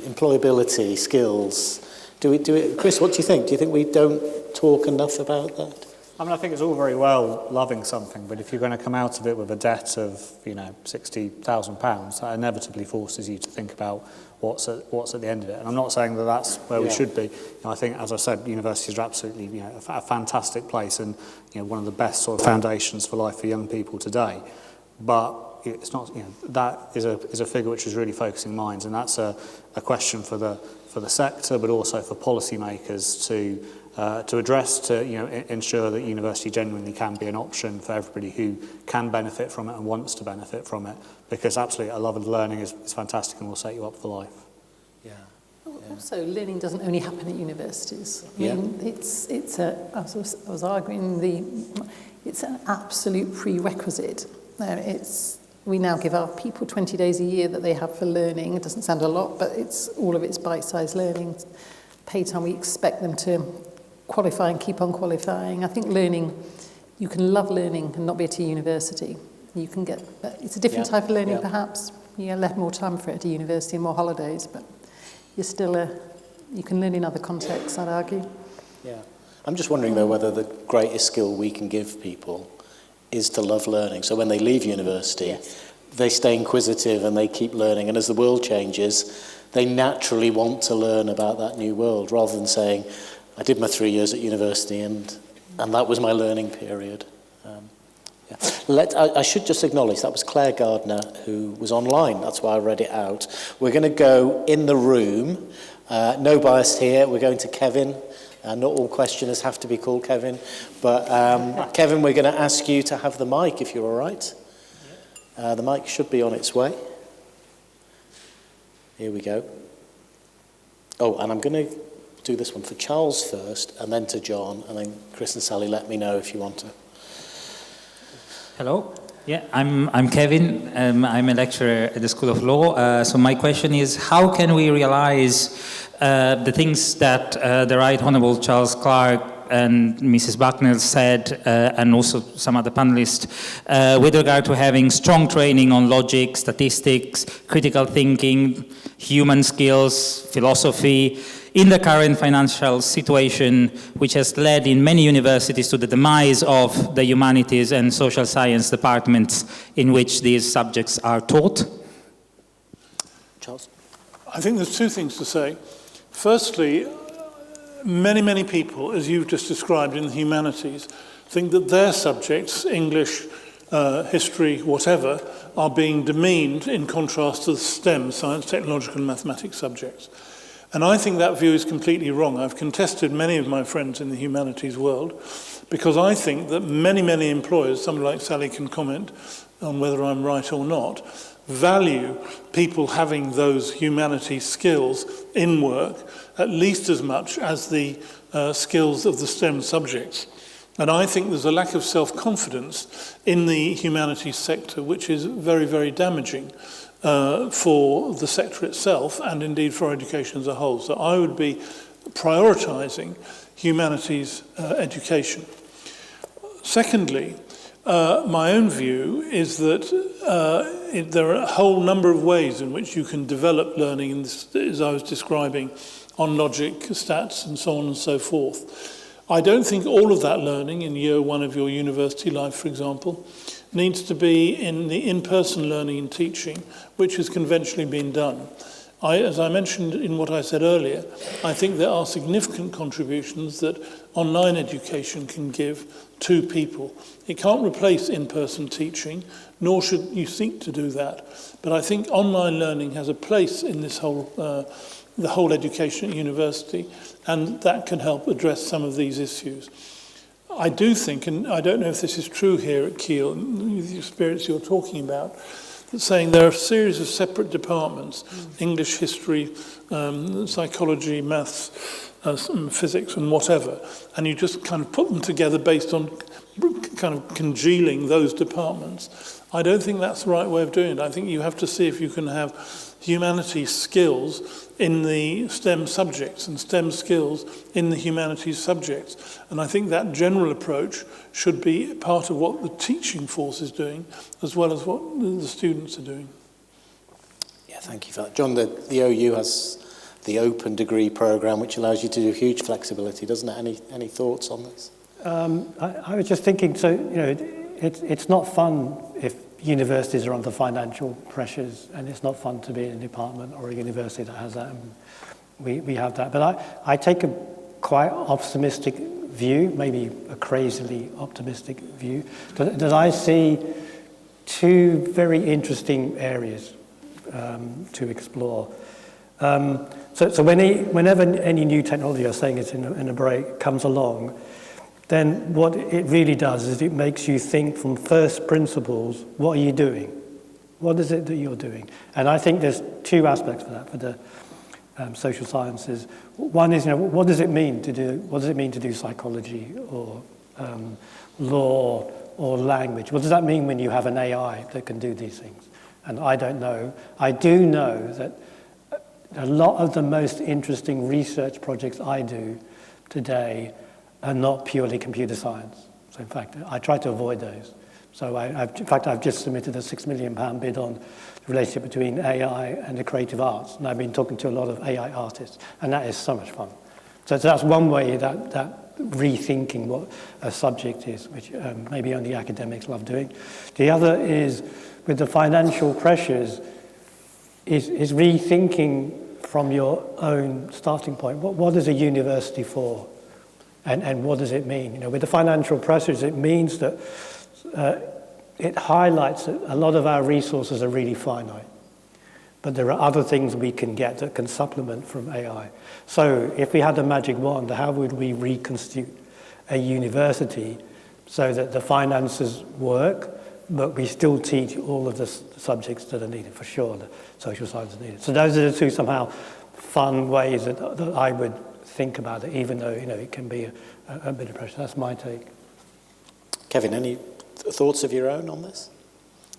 employability, skills. Chris, what do you think? Do you think we don't talk enough about that? I mean, I think it's all very well loving something, but if you're going to come out of it with a debt of, £60,000, that inevitably forces you to think about what's at the end of it. And I'm not saying that that's where we should be. I think, as I said, universities are absolutely, a fantastic place and, one of the best sort of foundations for life for young people today. But it's not, that is a figure which is really focusing minds, and that's a question for the sector, but also for policymakers to address, to ensure that university genuinely can be an option for everybody who can benefit from it and wants to benefit from it, because absolutely a love of learning is fantastic and will set you up for life. Yeah. Also, learning doesn't only happen at universities. I mean, I was arguing, it's an absolute prerequisite. we now give our people 20 days a year that they have for learning. It doesn't sound a lot, but all of it's bite-sized learning. Paid time, we expect them to qualify and keep on qualifying. I think learning, you can love learning and not be at a university. You can get, it's a different type of learning perhaps. You have more time for it at a university and more holidays, but you're still you can learn in other contexts, I'd argue. Yeah. I'm just wondering, though, whether the greatest skill we can give people is to love learning. So when they leave university, they stay inquisitive and they keep learning. And as the world changes, they naturally want to learn about that new world, rather than saying, I did my 3 years at university and that was my learning period. I should just acknowledge that was Claire Gardner, who was online. That's why I read it out. We're going to go in the room. No bias here. We're going to Kevin. Not all questioners have to be called Kevin. But Kevin, we're going to ask you to have the mic, if you're all right. The mic should be on its way. Here we go. Oh, and I'm going to do this one for Charles first, and then to John, and then Chris and Sally, let me know if you want to. Hello. Yeah, I'm Kevin. I'm a lecturer at the School of Law. So my question is, how can we realize the things that the Right Honourable Charles Clarke and Mrs. Bucknell said, and also some other panelists, with regard to having strong training on logic, statistics, critical thinking, human skills, philosophy, in the current financial situation, which has led in many universities to the demise of the humanities and social science departments in which these subjects are taught? Charles? I think there's two things to say. Firstly, many people, as you've just described in the humanities, think that their subjects, English, history, whatever, are being demeaned in contrast to the STEM, science, technological and mathematics subjects. And I think that view is completely wrong. I've contested many of my friends in the humanities world because I think that many employers, somebody like Sally can comment on whether I'm right or not, value people having those humanities skills in work at least as much as the skills of the STEM subjects. And I think there's a lack of self-confidence in the humanities sector, which is very damaging for the sector itself and indeed for education as a whole. So I would be prioritising humanities education. Secondly, my own view is that there are a whole number of ways in which you can develop learning, in this, as I was describing, on logic, stats and so on and so forth. I don't think all of that learning in year one of your university life, for example, needs to be in the in-person learning and teaching, which has conventionally been done. As I mentioned in what I said earlier, I think there are significant contributions that online education can give to people. It can't replace in-person teaching, nor should you seek to do that. But I think online learning has a place in this the whole education at university, and that can help address some of these issues. I do think, and I don't know if this is true here at Keele, with the experience you're talking about, that saying there are a series of separate departments, English, history, psychology, maths, physics and whatever, and you just kind of put them together based on kind of congealing those departments. I don't think that's the right way of doing it. I think you have to see if you can have humanities skills in the STEM subjects and STEM skills in the humanities subjects. And I think that general approach should be part of what the teaching force is doing as well as what the students are doing. Yeah, thank you for that. John, the OU has the open degree programme, which allows you to do huge flexibility, doesn't it? Any thoughts on this? I was just thinking, so, you know, it's not fun if universities are under financial pressures, and it's not fun to be in a department or a university that has that. We have that. But I take a quite optimistic view, maybe a crazily optimistic view, that I see two very interesting areas to explore. So whenever any new technology, I was saying it in a break, comes along, then what it really does is it makes you think from first principles, what are you doing? What is it that you're doing? And I think there's two aspects for that, for the social sciences. One is, you know, what does it mean to do psychology or law or language. What does that mean when you have an AI that can do these things? And I don't know. I do know that a lot of the most interesting research projects I do today are not purely computer science. So in fact, I try to avoid those. So I've just submitted a £6 million bid on the relationship between AI and the creative arts. And I've been talking to a lot of AI artists, and that is so much fun. So that's one way that rethinking what a subject is, which maybe only academics love doing. The other is, with the financial pressures, is rethinking from your own starting point. What is a university for? And what does it mean? You know, with the financial pressures, it means that it highlights that a lot of our resources are really finite. But there are other things we can get that can supplement from AI. So if we had a magic wand, how would we reconstitute a university so that the finances work, but we still teach all of the subjects that are needed, for sure, the social sciences needed. So those are the two somehow fun ways that I would think about it, even though, you know, it can be a bit of pressure. That's my take. Kevin, any thoughts of your own on this?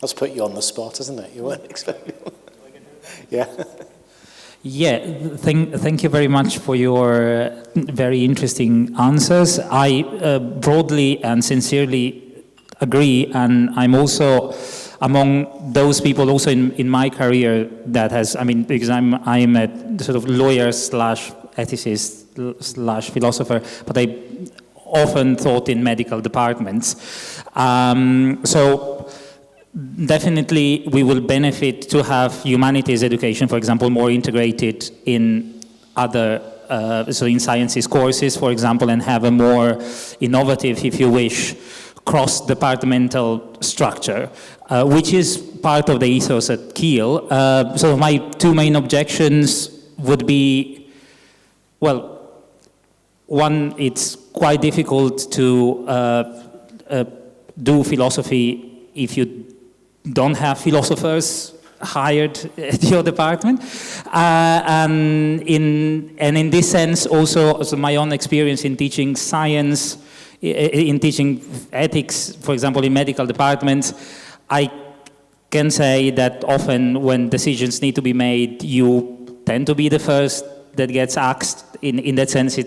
That's put you on the spot, isn't it? You weren't expecting. Yeah. Yeah, thank you very much for your very interesting answers. I broadly and sincerely agree, and I'm also among those people also in my career that has, I mean, because I'm a sort of lawyer slash ethicist slash philosopher, but I often thought in medical departments. So definitely we will benefit to have humanities education, for example, more integrated in other, so in sciences courses, for example, and have a more innovative, if you wish, cross-departmental structure, which is part of the ethos at Keele. So my two main objections would be, well, one, it's quite difficult to do philosophy if you don't have philosophers hired at your department. And in this sense, also my own experience in teaching science, in teaching ethics, for example, in medical departments, I can say that often when decisions need to be made, you tend to be the first that gets asked. In that sense,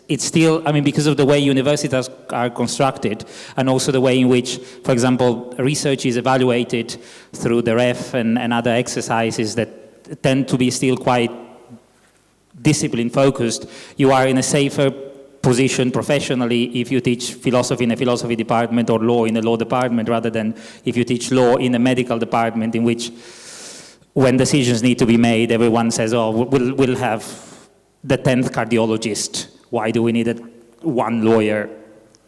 it's still, I mean, because of the way universities are constructed, and also the way in which, for example, research is evaluated through the ref and other exercises that tend to be still quite discipline focused, you are in a safer position professionally if you teach philosophy in a philosophy department or law in a law department, rather than if you teach law in a medical department, in which when decisions need to be made, everyone says, oh, we'll have the 10th cardiologist. Why do we need one lawyer?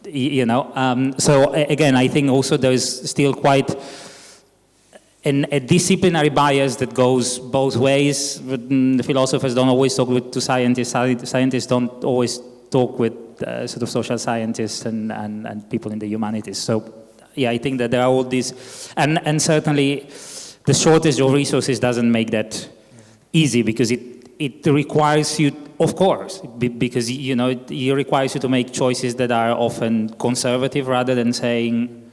You know, so again, I think also there's still quite a disciplinary bias that goes both ways. The philosophers don't always talk to scientists. Scientists don't always talk with sort of social scientists and people in the humanities. So yeah, I think that there are all these, and certainly the shortage of resources doesn't make that easy, because it requires you, of course, because you know it requires you to make choices that are often conservative, rather than saying,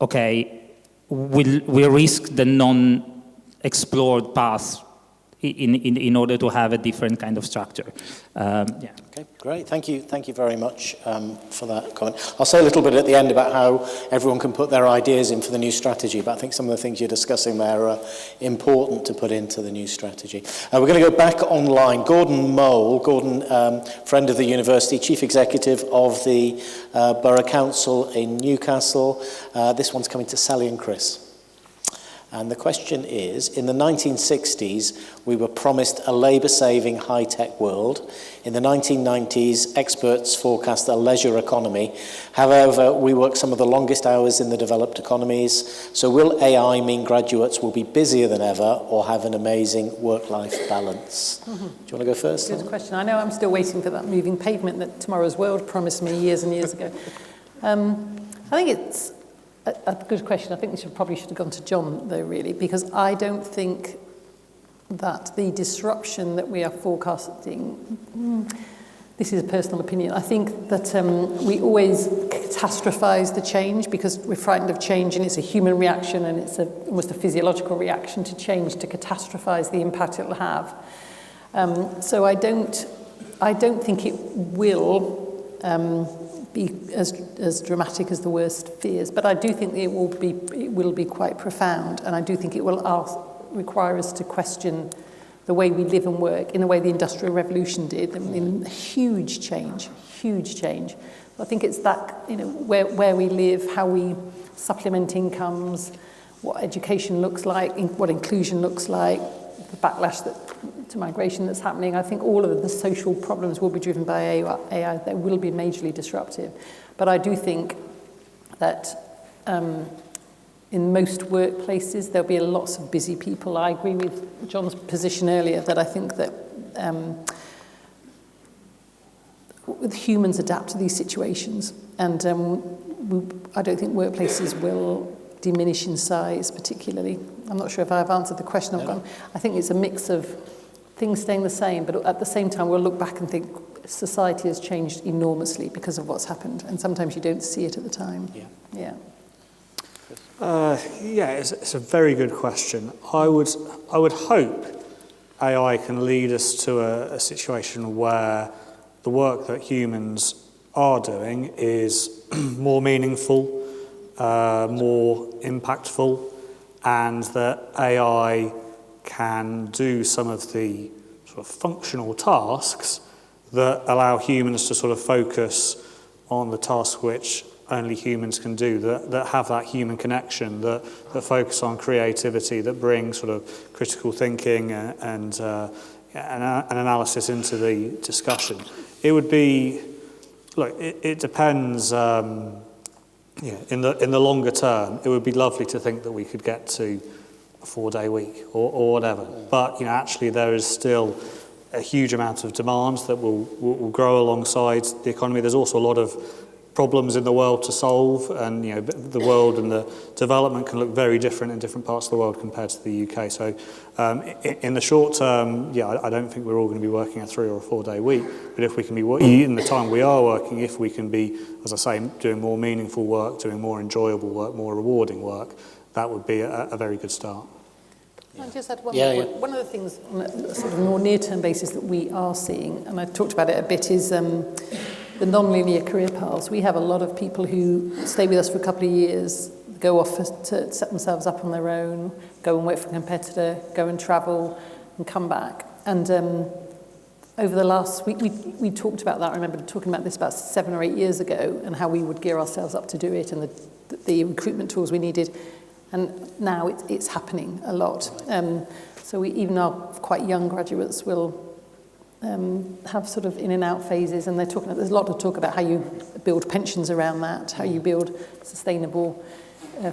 okay, we'll risk the non-explored path in order to have a different kind of structure. Yeah. Okay, great. Thank you very much for that comment. I'll say a little bit at the end about how everyone can put their ideas in for the new strategy, but I think some of the things you're discussing there are important to put into the new strategy. We're going to go back online. Gordon Mole, friend of the university, Chief Executive of the Borough Council in Newcastle. This one's coming to Sally and Chris. And the question is, in the 1960s, we were promised a labour-saving high-tech world. In the 1990s, experts forecast a leisure economy. However, we work some of the longest hours in the developed economies. So will AI mean graduates will be busier than ever or have an amazing work-life balance? Mm-hmm. Do you want to go first? Good question. I know I'm still waiting for that moving pavement that Tomorrow's World promised me years and years ago. I think it's a good question. I think we probably should have gone to John, though, really, because I don't think that the disruption that we are forecasting, this is a personal opinion, I think that we always catastrophize the change because we're frightened of change and it's a human reaction and it's almost a physiological reaction to change, to catastrophize the impact it will have. So I don't think it will be as dramatic as the worst fears, but I do think it will be quite profound, and I do think it will require us to question the way we live and work in the way the Industrial Revolution did. I mean, huge change. I think it's that, where we live, how we supplement incomes, what education looks like, what inclusion looks like, the backlash to migration that's happening. I think all of the social problems will be driven by AI. They will be majorly disruptive. But I do think that in most workplaces, there'll be lots of busy people. I agree with John's position earlier that I think that humans adapt to these situations. And I don't think workplaces will diminish in size particularly. I'm not sure if I've answered the question. I think it's a mix of things staying the same, but at the same time, we'll look back and think society has changed enormously because of what's happened. And sometimes you don't see it at the time. Yeah. It's a very good question. I would hope AI can lead us to a situation where the work that humans are doing is more meaningful, more impactful, and that AI can do some of the sort of functional tasks that allow humans to sort of focus on the tasks which only humans can do, that have that human connection, that focus on creativity, that bring sort of critical thinking and analysis into the discussion. It would be, look, it depends, in the longer term, it would be lovely to think that we could get to a 4-day week or whatever. But, actually there is still a huge amount of demand that will grow alongside the economy. There's also a lot of problems in the world to solve, and the world and the development can look very different in different parts of the world compared to the UK. So in the short term, I don't think we're all going to be working a 3 or a 4-day week, but if we can be in the time we are working, if we can be, as I say, doing more meaningful work, doing more enjoyable work, more rewarding work, that would be a very good start. I just had one more point. One of the things on a sort of more near-term basis that we are seeing, and I talked about it a bit, is the non-linear career paths. We have a lot of people who stay with us for a couple of years, go off to set themselves up on their own, go and work for a competitor, go and travel and come back. And over the last week, we talked about that. I remember talking about this about 7 or 8 years ago and how we would gear ourselves up to do it and the recruitment tools we needed. And now it's happening a lot. So even our quite young graduates will have sort of in and out phases, and there's a lot of talk about how you build pensions around that, how you build sustainable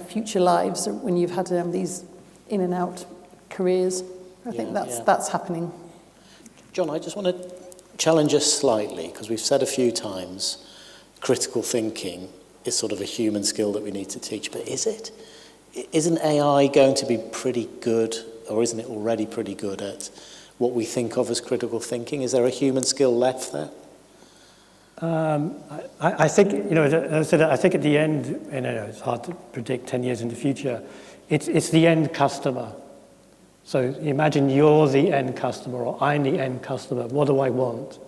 future lives when you've had these in and out careers. I think that's happening. John, I just want to challenge us slightly, because we've said a few times critical thinking is sort of a human skill that we need to teach, but is it? Isn't AI going to be pretty good, or isn't it already pretty good at what we think of as critical thinking? Is there a human skill left there? I think, as I said, I think at the end, it's hard to predict 10 years in the future, it's the end customer. So imagine you're the end customer, or I'm the end customer. What do I want?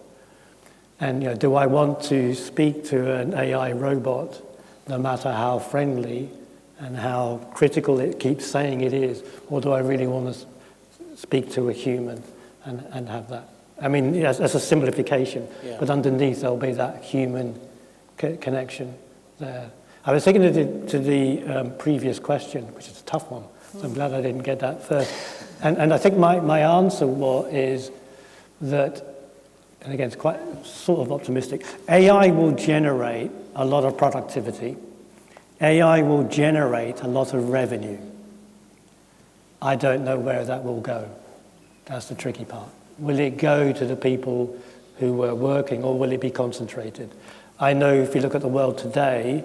And do I want to speak to an AI robot, no matter how friendly and how critical it keeps saying it is, or do I really want to speak to a human and have that? I mean, that's a simplification, but underneath there'll be that human connection there. I was thinking to the previous question, which is a tough one, so I'm glad I didn't get that first. And I think my answer is that, and again, it's quite sort of optimistic, AI will generate a lot of productivity. AI will generate a lot of revenue. I don't know where that will go. That's the tricky part. Will it go to the people who were working, or will it be concentrated? I know if you look at the world today,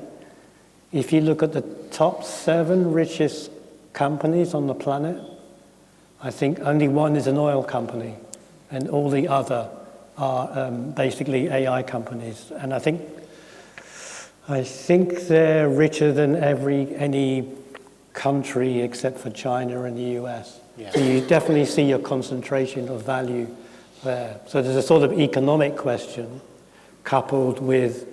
if you look at the top 7 richest companies on the planet, I think only one is an oil company, and all the other are basically AI companies. And I think I think they're richer than any country except for China and the US. Yeah. So you definitely see your concentration of value there. So there's a sort of economic question coupled with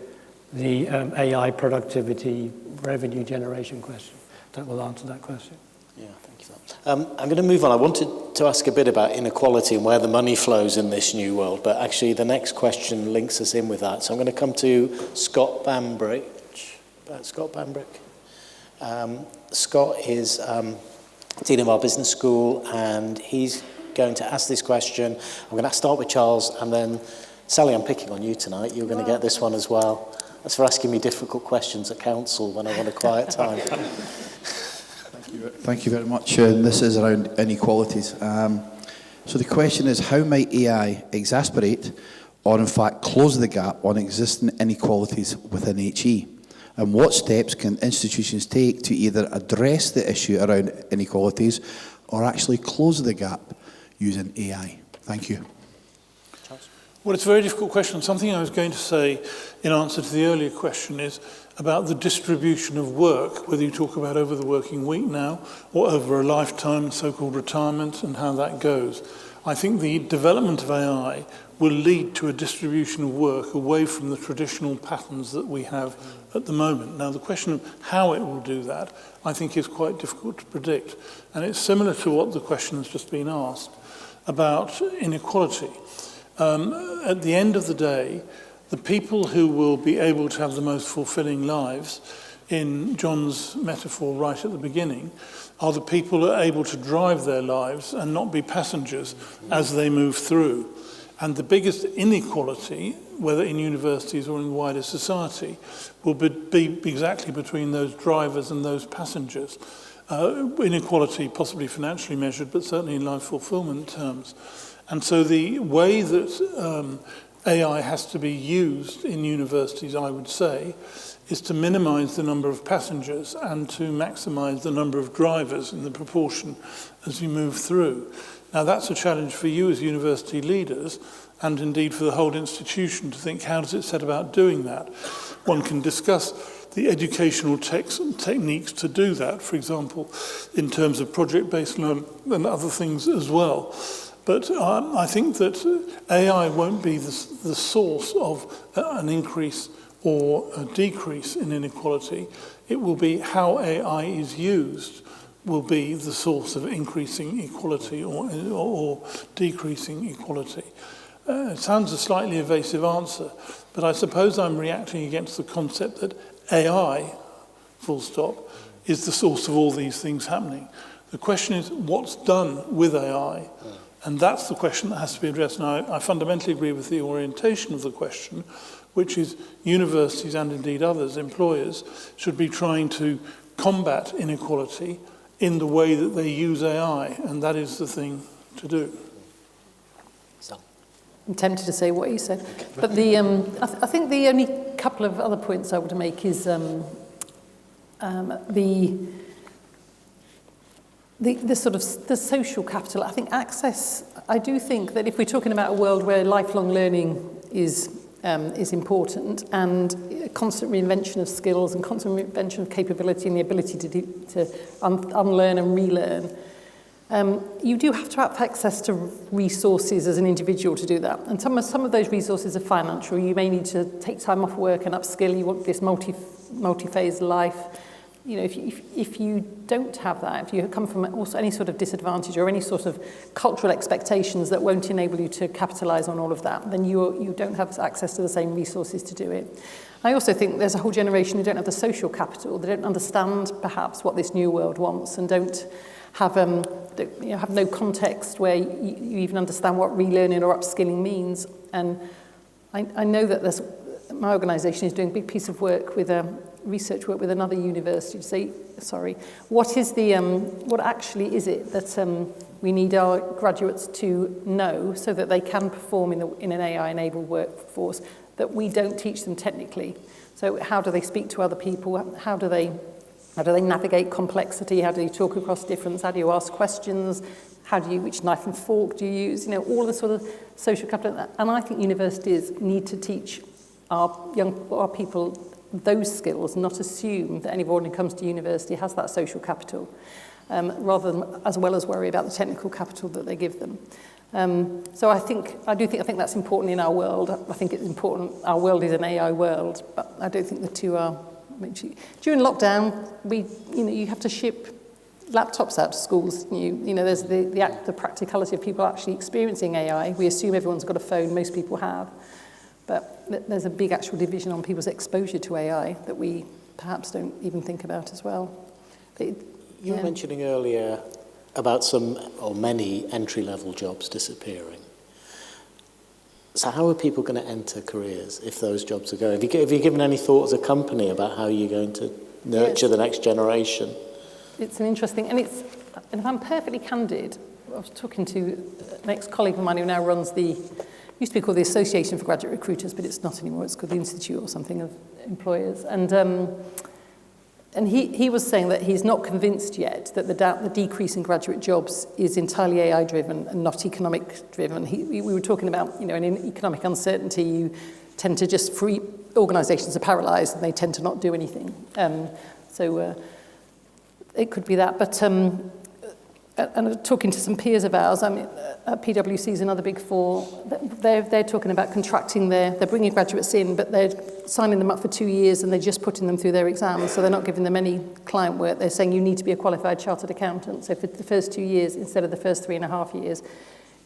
the AI productivity revenue generation question that will answer that question. Yeah, thank you for that. I'm going to move on. I wanted to ask a bit about inequality and where the money flows in this new world, but actually the next question links us in with that. So I'm going to come to Scott Bambridge. Scott Bambridge. Scott is Dean of our business school, and he's going to ask this question. I'm going to start with Charles, and then Sally, I'm picking on you tonight. You're going to get this one as well. That's for asking me difficult questions at council when I want a quiet time. Thank you very much. This is around inequalities. So the question is, how might AI exasperate or in fact close the gap on existing inequalities within HE? And what steps can institutions take to either address the issue around inequalities or actually close the gap using AI? Thank you. Well, it's a very difficult question. Something I was going to say in answer to the earlier question is about the distribution of work, whether you talk about over the working week now or over a lifetime, so-called retirement, and how that goes. I think the development of AI will lead to a distribution of work away from the traditional patterns that we have at the moment. Now, the question of how it will do that, I think, is quite difficult to predict. And it's similar to what the question has just been asked about inequality. At the end of the day, the people who will be able to have the most fulfilling lives, in John's metaphor right at the beginning, are the people who are able to drive their lives and not be passengers as they move through. And the biggest inequality, whether in universities or in wider society, will be exactly between those drivers and those passengers. Inequality possibly financially measured, but certainly in life fulfillment terms. And so the way that AI has to be used in universities, I would say, is to minimize the number of passengers and to maximize the number of drivers in the proportion as we move through. Now, that's a challenge for you as university leaders, and indeed for the whole institution, to think, how does it set about doing that? One can discuss the educational techniques to do that, for example, in terms of project-based learning and other things as well. But I think that AI won't be the source of an increase or a decrease in inequality. It will be how AI is used will be the source of increasing equality or decreasing equality. It sounds a slightly evasive answer, but I suppose I'm reacting against the concept that AI, full stop, is the source of all these things happening. The question is, what's done with AI? And that's the question that has to be addressed. Now, I fundamentally agree with the orientation of the question, which is universities and indeed others, employers, should be trying to combat inequality in the way that they use AI, and that is the thing to do. I'm tempted to say what you said, but I think the only couple of other points I would make is the sort of the social capital. I think access. I do think that if we're talking about a world where lifelong learning is important, and constant reinvention of skills and constant reinvention of capability and the ability to unlearn and relearn, you do have to have access to resources as an individual to do that. And some of those resources are financial. You may need to take time off work and upskill. You want this multi-phase life. You know, if you don't have that, if you come from also any sort of disadvantage or any sort of cultural expectations that won't enable you to capitalise on all of that, then you don't have access to the same resources to do it. I also think there's a whole generation who don't have the social capital. They don't understand perhaps what this new world wants, and don't have have no context where you even understand what relearning or upskilling means. And I know that my organisation is doing a big piece of work with research work with another university to say, what actually is it that we need our graduates to know so that they can perform in an AI-enabled workforce that we don't teach them technically? So how do they speak to other people? How do they navigate complexity? How do you talk across difference? How do you ask questions? Which knife and fork do you use? You know, all the sort of social capital. And I think universities need to teach our people those skills, not assume that anyone who comes to university has that social capital, rather than as well as worry about the technical capital that they give them. So I think that's important in our world. I think it's important. Our world is an AI world, but I don't think the two are. During lockdown, you have to ship laptops out to schools. There's the practicality of people actually experiencing AI. We assume everyone's got a phone. Most people have, but there's a big actual division on people's exposure to AI that we perhaps don't even think about as well. You were mentioning earlier about some or many entry-level jobs disappearing. So how are people going to enter careers if those jobs are going? Have you given any thought as a company about how you're going to nurture the next generation? It's an interesting, and if I'm perfectly candid, I was talking to an ex-colleague of mine who now runs used to be called the Association for Graduate Recruiters, but it's not anymore, it's called the Institute or something of Employers. And he was saying that he's not convinced yet that the decrease in graduate jobs is entirely AI-driven and not economic-driven. We were talking about, in economic uncertainty, you tend to just organisations are paralysed and they tend to not do anything. So it could be that. But and talking to some peers of ours, PwC is another big four. They're talking about contracting they're bringing graduates in, but they're signing them up for 2 years and they're just putting them through their exams, so they're not giving them any client work. They're saying you need to be a qualified chartered accountant. So for the first 2 years, instead of the first 3.5 years,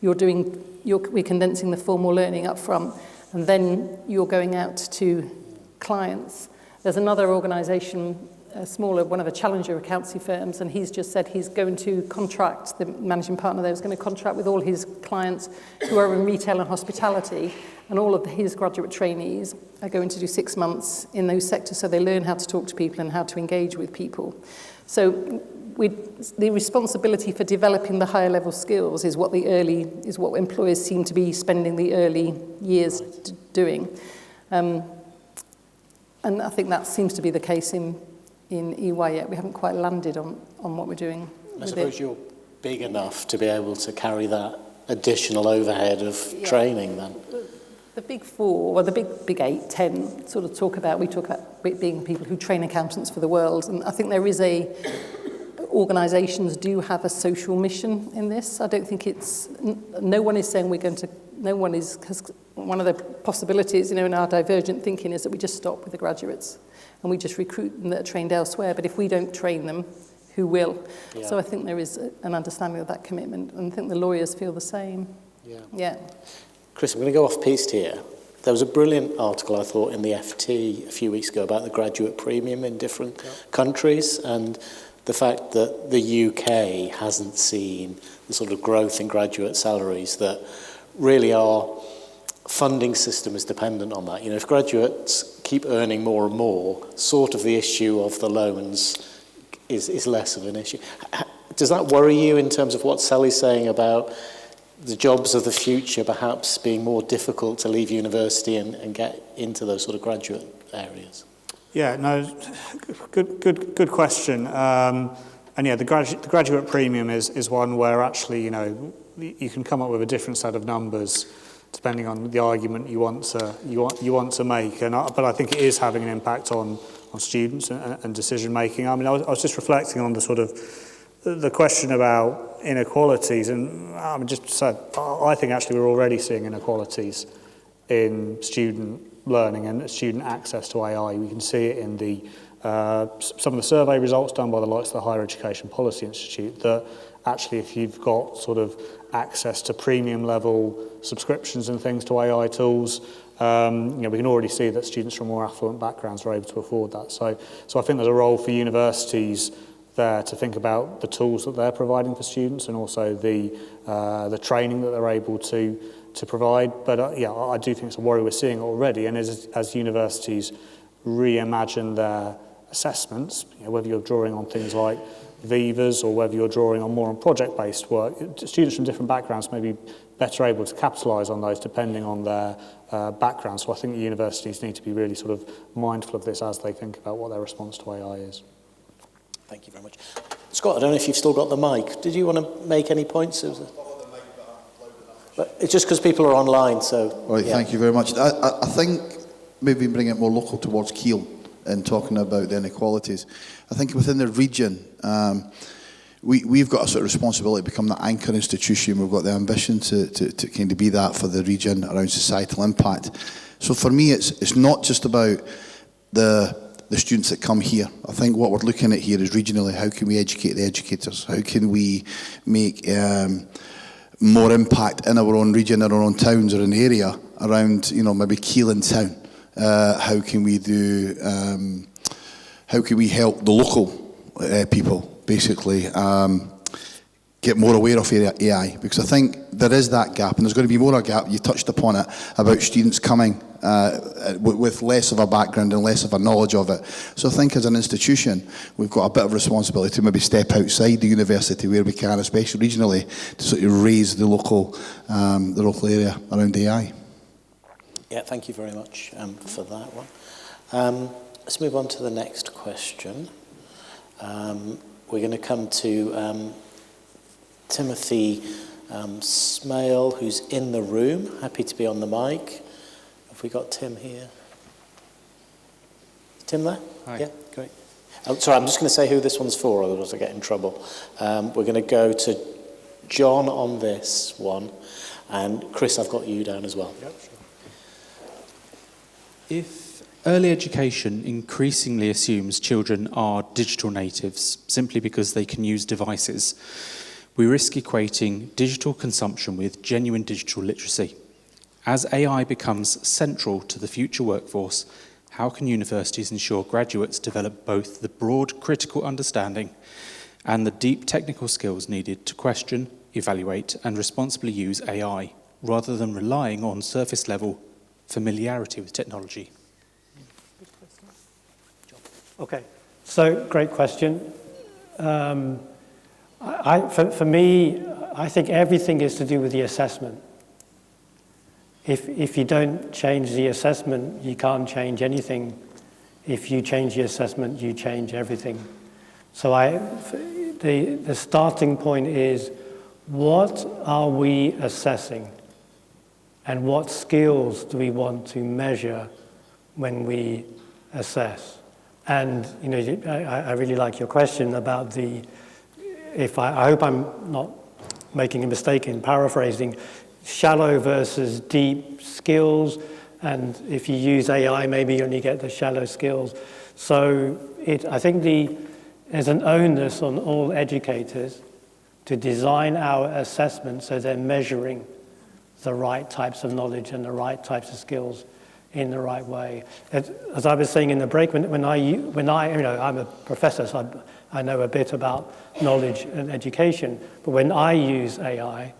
we're condensing the formal learning up front, and then you're going out to clients. There's another organisation, a smaller, one of the challenger accountancy firms, and he's just said he's going to contract, the managing partner there is going to contract with all his clients who are in retail and hospitality, and all of his graduate trainees are going to do 6 months in those sectors, so they learn how to talk to people and how to engage with people. So the responsibility for developing the higher level skills is what employers seem to be spending the early years doing. And I think that seems to be the case in EY yet. We haven't quite landed on what we're doing. I suppose you're big enough to be able to carry that additional overhead of training then. The big four, or the big 8, 10, we talk about being people who train accountants for the world, and I think there is organisations do have a social mission in this. I don't think no one is saying one of the possibilities, in our divergent thinking is that we just stop with the graduates and we just recruit them that are trained elsewhere, but if we don't train them, who will? Yeah. So I think there is an understanding of that commitment, and I think the lawyers feel the same. Yeah. Chris, I'm going to go off-piste here. There was a brilliant article, I thought, in the FT a few weeks ago about the graduate premium in different countries, and the fact that the UK hasn't seen the sort of growth in graduate salaries, that really our funding system is dependent on that. If graduates keep earning more and more, sort of the issue of the loans is less of an issue. Does that worry you in terms of what Sally's saying about the jobs of the future perhaps being more difficult to leave university and get into those sort of graduate areas? Yeah, no, good question. And yeah, the graduate premium is one where actually, you can come up with a different set of numbers depending on the argument you want to make. But I think it is having an impact on students and decision making. I was just reflecting on the sort of the question about inequalities, and I think actually we're already seeing inequalities in student learning and student access to AI. We can see it in some of the survey results done by the likes of the Higher Education Policy Institute, that actually if you've got sort of access to premium level subscriptions and things to AI tools, we can already see that students from more affluent backgrounds are able to afford that. So I think there's a role for universities there to think about the tools that they're providing for students, and also the training that they're able to provide. But I do think it's a worry we're seeing already, and as universities reimagine their assessments, whether you're drawing on things like Vivas or whether you're drawing on more on project-based work, students from different backgrounds may be better able to capitalise on those depending on their background. So I think the universities need to be really sort of mindful of this as they think about what their response to AI is. Thank you very much. Scott, I don't know if you've still got the mic. Did you want to make any points? But it's just because people are online, so... All right, Thank you very much. I think maybe bring it more local towards Keele. in talking about the inequalities. I think within the region, we've got a sort of responsibility to become the anchor institution. We've got the ambition to kind of be that for the region around societal impact. So for me, it's not just about the students that come here. I think what we're looking at here is regionally, how can we educate the educators? How can we make more impact in our own region, in our own towns or an area around, maybe Keele in town? How can we help the local people basically get more aware of AI? Because I think there is that gap, and there's going to be more of a gap. You touched upon it about students coming with less of a background and less of a knowledge of it. So I think as an institution, we've got a bit of responsibility to maybe step outside the university where we can, especially regionally, to sort of raise the local area around AI. Yeah, thank you very much for that one. Let's move on to the next question. We're going to come to Timothy Smale, who's in the room. Happy to be on the mic. Have we got Tim here? Is Tim there? Hi. Yeah, great. Sorry, I'm just going to say who this one's for, otherwise I get in trouble. We're going to go to John on this one, and Chris, I've got you down as well. Yep, sure. If early education increasingly assumes children are digital natives simply because they can use devices, we risk equating digital consumption with genuine digital literacy. As AI becomes central to the future workforce, how can universities ensure graduates develop both the broad critical understanding and the deep technical skills needed to question, evaluate, and responsibly use AI, rather than relying on surface-level familiarity with technology? Okay, so great question. For me, I think everything is to do with the assessment. If you don't change the assessment, you can't change anything. If you change the assessment, you change everything. So the starting point is, what are we assessing? And what skills do we want to measure when we assess? And I really like your question about I hope I'm not making a mistake in paraphrasing, shallow versus deep skills, and if you use AI, maybe you only get the shallow skills. So I think there's an onus on all educators to design our assessment so they're measuring the right types of knowledge and the right types of skills in the right way. As I was saying in the break, when I'm a professor, so I know a bit about knowledge and education, but when I use AI,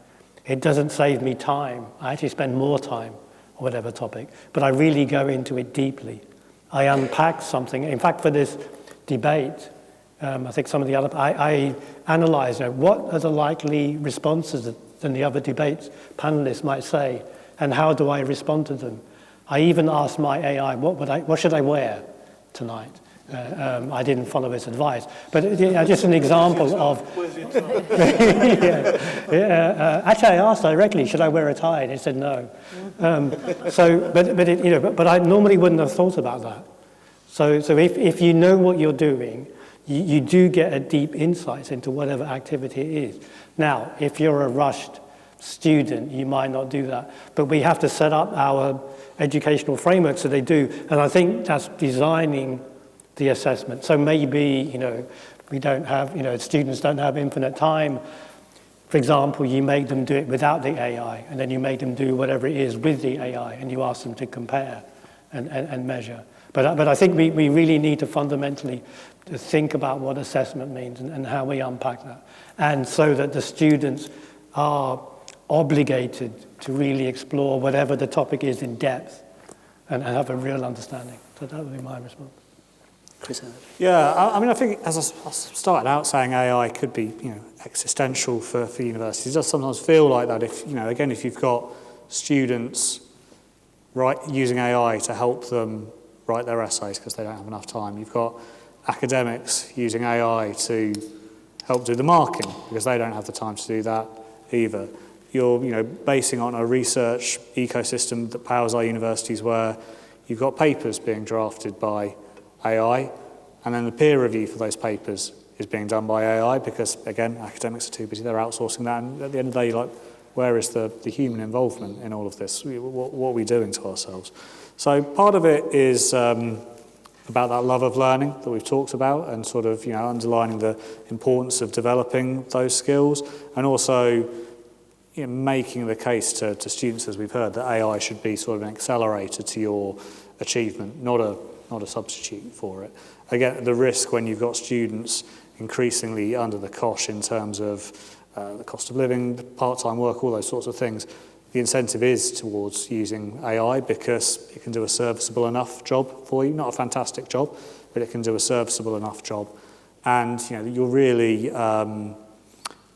it doesn't save me time. I actually spend more time on whatever topic, but I really go into it deeply. I unpack something. In fact, for this debate, I think some of the other, I analyze what are the likely responses than the other debates panelists might say, and how do I respond to them? I even asked my AI, what should I wear tonight? I didn't follow his advice, but just an example of. Actually, I asked directly, should I wear a tie? And it said no. But I normally wouldn't have thought about that. So if you know what you're doing, you do get a deep insight into whatever activity it is. Now, if you're a rushed student, you might not do that, but we have to set up our educational framework so they do, and I think that's designing the assessment. So maybe, we don't have, students don't have infinite time. For example, you make them do it without the AI, and then you make them do whatever it is with the AI, and you ask them to compare and measure. But I think we really need to fundamentally to think about what assessment means and how we unpack that, and so that the students are obligated to really explore whatever the topic is in depth and have a real understanding. So that would be my response. Chris? Yeah, I think as I started out saying, AI could be, existential for universities. It does sometimes feel like that if you've got students using AI to help them write their essays because they don't have enough time. You've got academics using AI to help do the marking because they don't have the time to do that either. You're basing on a research ecosystem that powers our universities where you've got papers being drafted by AI, and then the peer review for those papers is being done by AI because, again, academics are too busy, they're outsourcing that, and at the end of the day, you're like, where is the human involvement in all of this? What are we doing to ourselves? So part of it is about that love of learning that we've talked about and sort of, underlining the importance of developing those skills, and also making the case to students, as we've heard, that AI should be sort of an accelerator to your achievement, not a substitute for it. Again, the risk when you've got students increasingly under the cosh in terms of the cost of living, part-time work, all those sorts of things, the incentive is towards using AI because it can do a serviceable enough job for you. Not a fantastic job, but it can do a serviceable enough job. And you're really,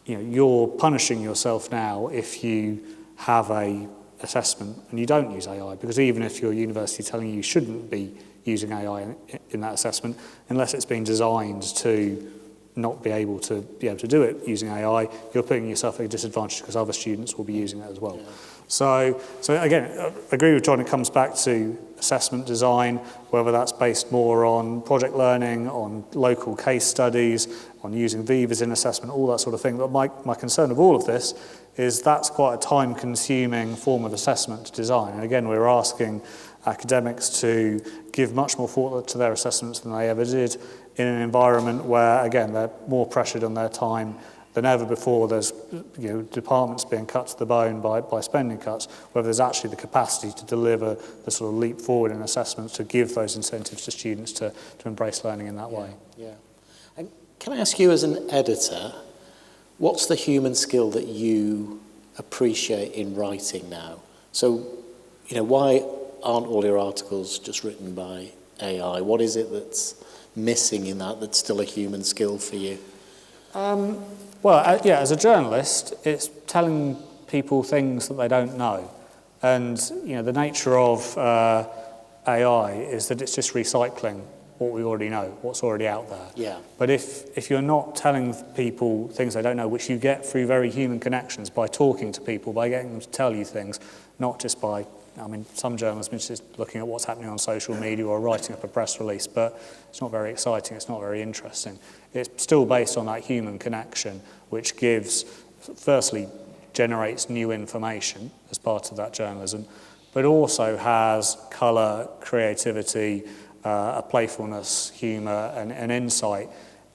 you're punishing yourself now if you have a assessment and you don't use AI, because even if your university is telling you shouldn't be using AI in that assessment, unless it's been designed to not be able to do it using AI, you're putting yourself at a disadvantage because other students will be using it as well. Yeah. So again, I agree with John, it comes back to assessment design, whether that's based more on project learning, on local case studies, on using Vivas in assessment, all that sort of thing. But my concern of all of this is that's quite a time-consuming form of assessment to design. And again, we're asking academics to give much more thought to their assessments than they ever did in an environment where, again, they're more pressured on their time than ever before. There's departments being cut to the bone by spending cuts, whether there's actually the capacity to deliver the sort of leap forward in assessments to give those incentives to students to embrace learning in that way. Yeah. And can I ask you as an editor, what's the human skill that you appreciate in writing now? So, why aren't all your articles just written by AI? What is it that's missing in that's still a human skill for you? As a journalist, it's telling people things that they don't know. And, the nature of AI is that it's just recycling what we already know, what's already out there. Yeah. But if you're not telling people things they don't know, which you get through very human connections, by talking to people, by getting them to tell you things, not just by, some journalism is just looking at what's happening on social media or writing up a press release, but it's not very exciting, it's not very interesting. It's still based on that human connection, which firstly, generates new information as part of that journalism, but also has colour, creativity, a playfulness, humour, and insight.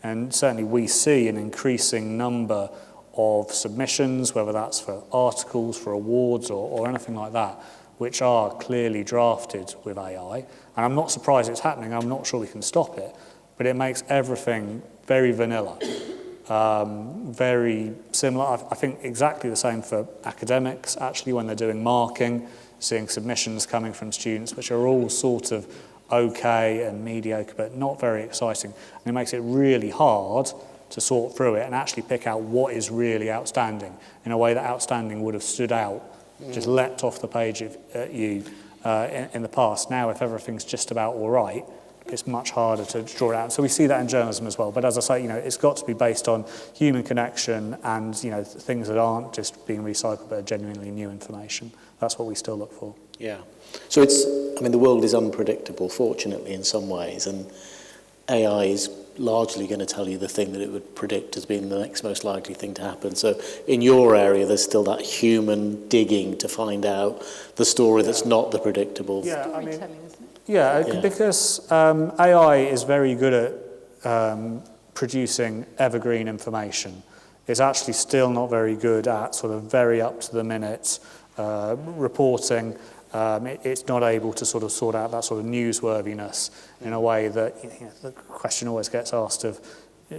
And certainly we see an increasing number of submissions, whether that's for articles, for awards, or anything like that, which are clearly drafted with AI. And I'm not surprised it's happening. I'm not sure we can stop it, but it makes everything very vanilla, very similar. I think exactly the same for academics, actually, when they're doing marking, seeing submissions coming from students, which are all sort of okay and mediocre, but not very exciting. And it makes it really hard to sort through it and actually pick out what is really outstanding in a way that outstanding would have stood out, just leapt off the page at you in the past. Now, if everything's just about all right, it's much harder to draw it out. So we see that in journalism as well. But as I say, it's got to be based on human connection and, things that aren't just being recycled, but are genuinely new information. That's what we still look for. Yeah. So the world is unpredictable, fortunately, in some ways, and AI is largely going to tell you the thing that it would predict as being the next most likely thing to happen. So in your area, there's still that human digging to find out the story that's not the predictable. Yeah, Storytelling, isn't it? Yeah, because AI is very good at producing evergreen information. It's actually still not very good at sort of very up-to-the-minute reporting. It's not able to sort of sort out that sort of newsworthiness in a way that the question always gets asked of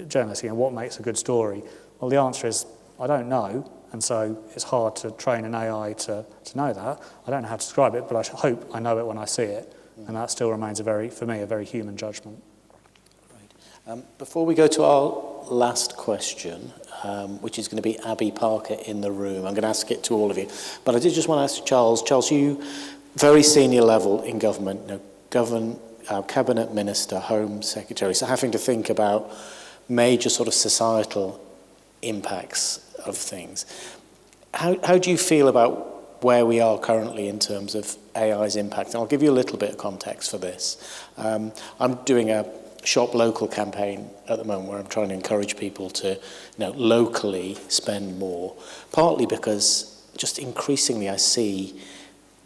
journalists, what makes a good story? Well, the answer is, I don't know, and so it's hard to train an AI to know that. I don't know how to describe it, but I hope I know it when I see it, and that still remains for me, a very human judgment. Great. Before we go to our last question, which is going to be Abby Parker in the room. I'm going to ask it to all of you. But I did just want to ask Charles. Charles, you, very senior level in government, cabinet minister, home secretary, so having to think about major sort of societal impacts of things. How do you feel about where we are currently in terms of AI's impact. And I'll give you a little bit of context for this. I'm doing a shop local campaign at the moment where I'm trying to encourage people to, locally spend more, partly because just increasingly I see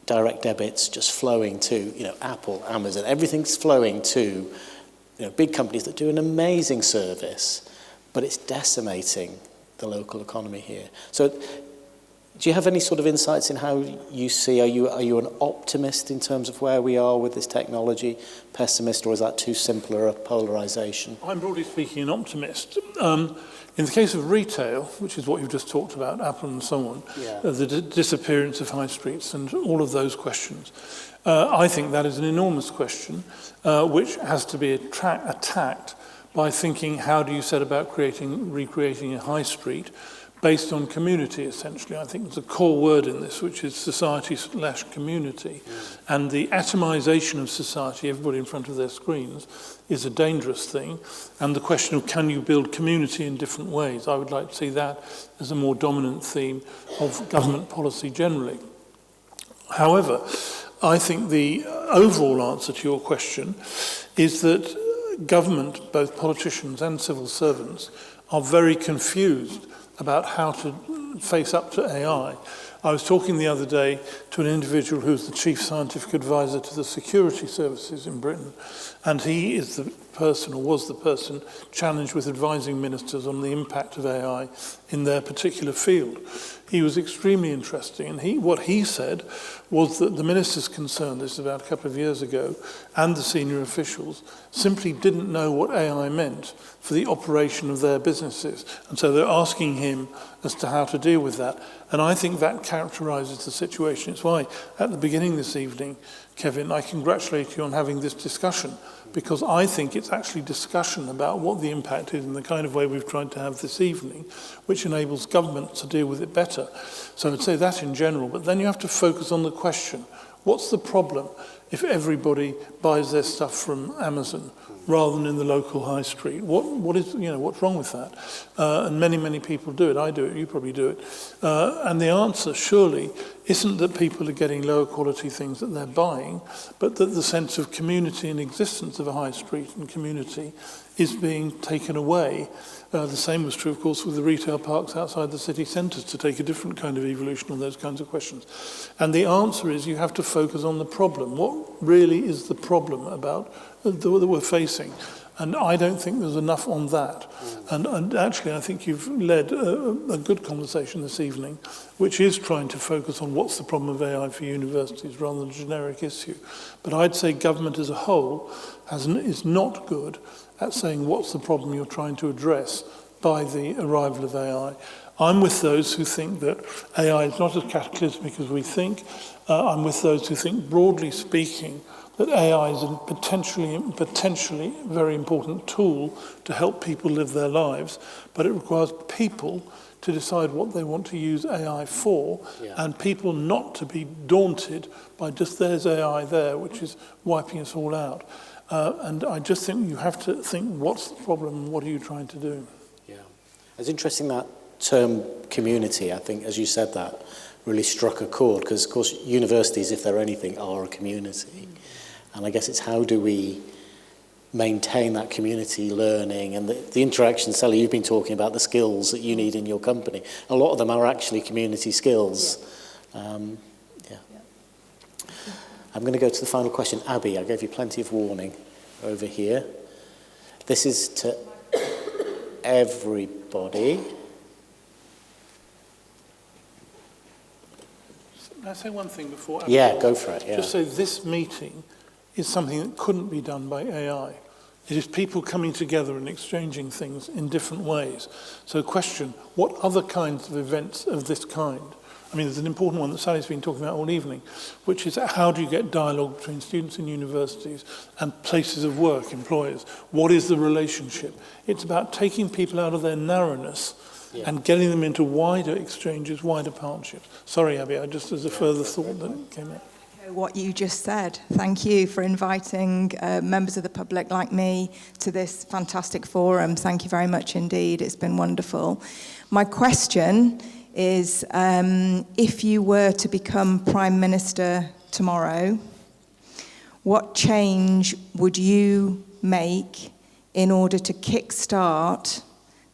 direct debits just flowing to, Apple, Amazon, everything's flowing to, big companies that do an amazing service, but it's decimating the local economy here. So do you have any sort of insights in how you see, are you an optimist in terms of where we are with this technology, pessimist, or is that too simpler a polarisation? I'm broadly speaking an optimist. In the case of retail, which is what you've just talked about, Apple and so on, the disappearance of high streets and all of those questions, I think that is an enormous question which has to be attacked by thinking, how do you set about recreating a high street based on community, essentially. I think there's a core word in this, which is society/community. And the atomization of society, everybody in front of their screens, is a dangerous thing. And the question of can you build community in different ways, I would like to see that as a more dominant theme of government policy generally. However, I think the overall answer to your question is that government, both politicians and civil servants, are very confused about how to face up to AI. I was talking the other day to an individual who's the chief scientific advisor to the security services in Britain, and he is the person, or was the person, challenged with advising ministers on the impact of AI in their particular field. He was extremely interesting, and what he said was that the ministers concerned, this is about a couple of years ago, and the senior officials simply didn't know what AI meant for the operation of their businesses. And so they're asking him as to how to deal with that. And I think that characterises the situation. It's why at the beginning this evening, Kevin, I congratulate you on having this discussion, because I think it's actually discussion about what the impact is in the kind of way we've tried to have this evening, which enables government to deal with it better. So I'd say that in general, but then you have to focus on the question, what's the problem if everybody buys their stuff from Amazon rather than in the local high street? What's wrong with that? And many people do it. I do it, you probably do it. And the answer surely isn't that people are getting lower quality things that they're buying, but that the sense of community and existence of a high street and community is being taken away. The same was true, of course, with the retail parks outside the city centres, to take a different kind of evolution on those kinds of questions. And the answer is you have to focus on the problem. What really is the problem about that we're facing? And I don't think there's enough on that. And actually, I think you've led a good conversation this evening, which is trying to focus on what's the problem of AI for universities rather than a generic issue. But I'd say government as a whole is not good at saying what's the problem you're trying to address by the arrival of AI. I'm with those who think that AI is not as cataclysmic as we think. I'm with those who think, broadly speaking, that AI is a potentially very important tool to help people live their lives, but it requires people to decide what they want to use AI for, and people not to be daunted by just there's AI there, which is wiping us all out. And I just think you have to think, what's the problem and what are you trying to do? Yeah. It's interesting that term community, I think, as you said that, really struck a chord, because, of course, universities, if they're anything, are a community. And I guess it's how do we maintain that community learning and the interaction. Sally, you've been talking about the skills that you need in your company. A lot of them are actually community skills. I'm going to go to the final question. Abby, I gave you plenty of warning over here. This is to everybody. Can I say one thing before? Yeah, go for it. Yeah. Just say this meeting is something that couldn't be done by AI. It is people coming together and exchanging things in different ways. So question, what other kinds of events of this kind? I mean, there's an important one that Sally's been talking about all evening, which is how do you get dialogue between students in universities and places of work, employers? What is the relationship? It's about taking people out of their narrowness and getting them into wider exchanges, wider partnerships. Sorry, Abby, just as a further thought that came up. What you just said. Thank you for inviting members of the public like me to this fantastic forum. Thank you very much indeed. It's been wonderful. My question is, if you were to become Prime Minister tomorrow, what change would you make in order to kickstart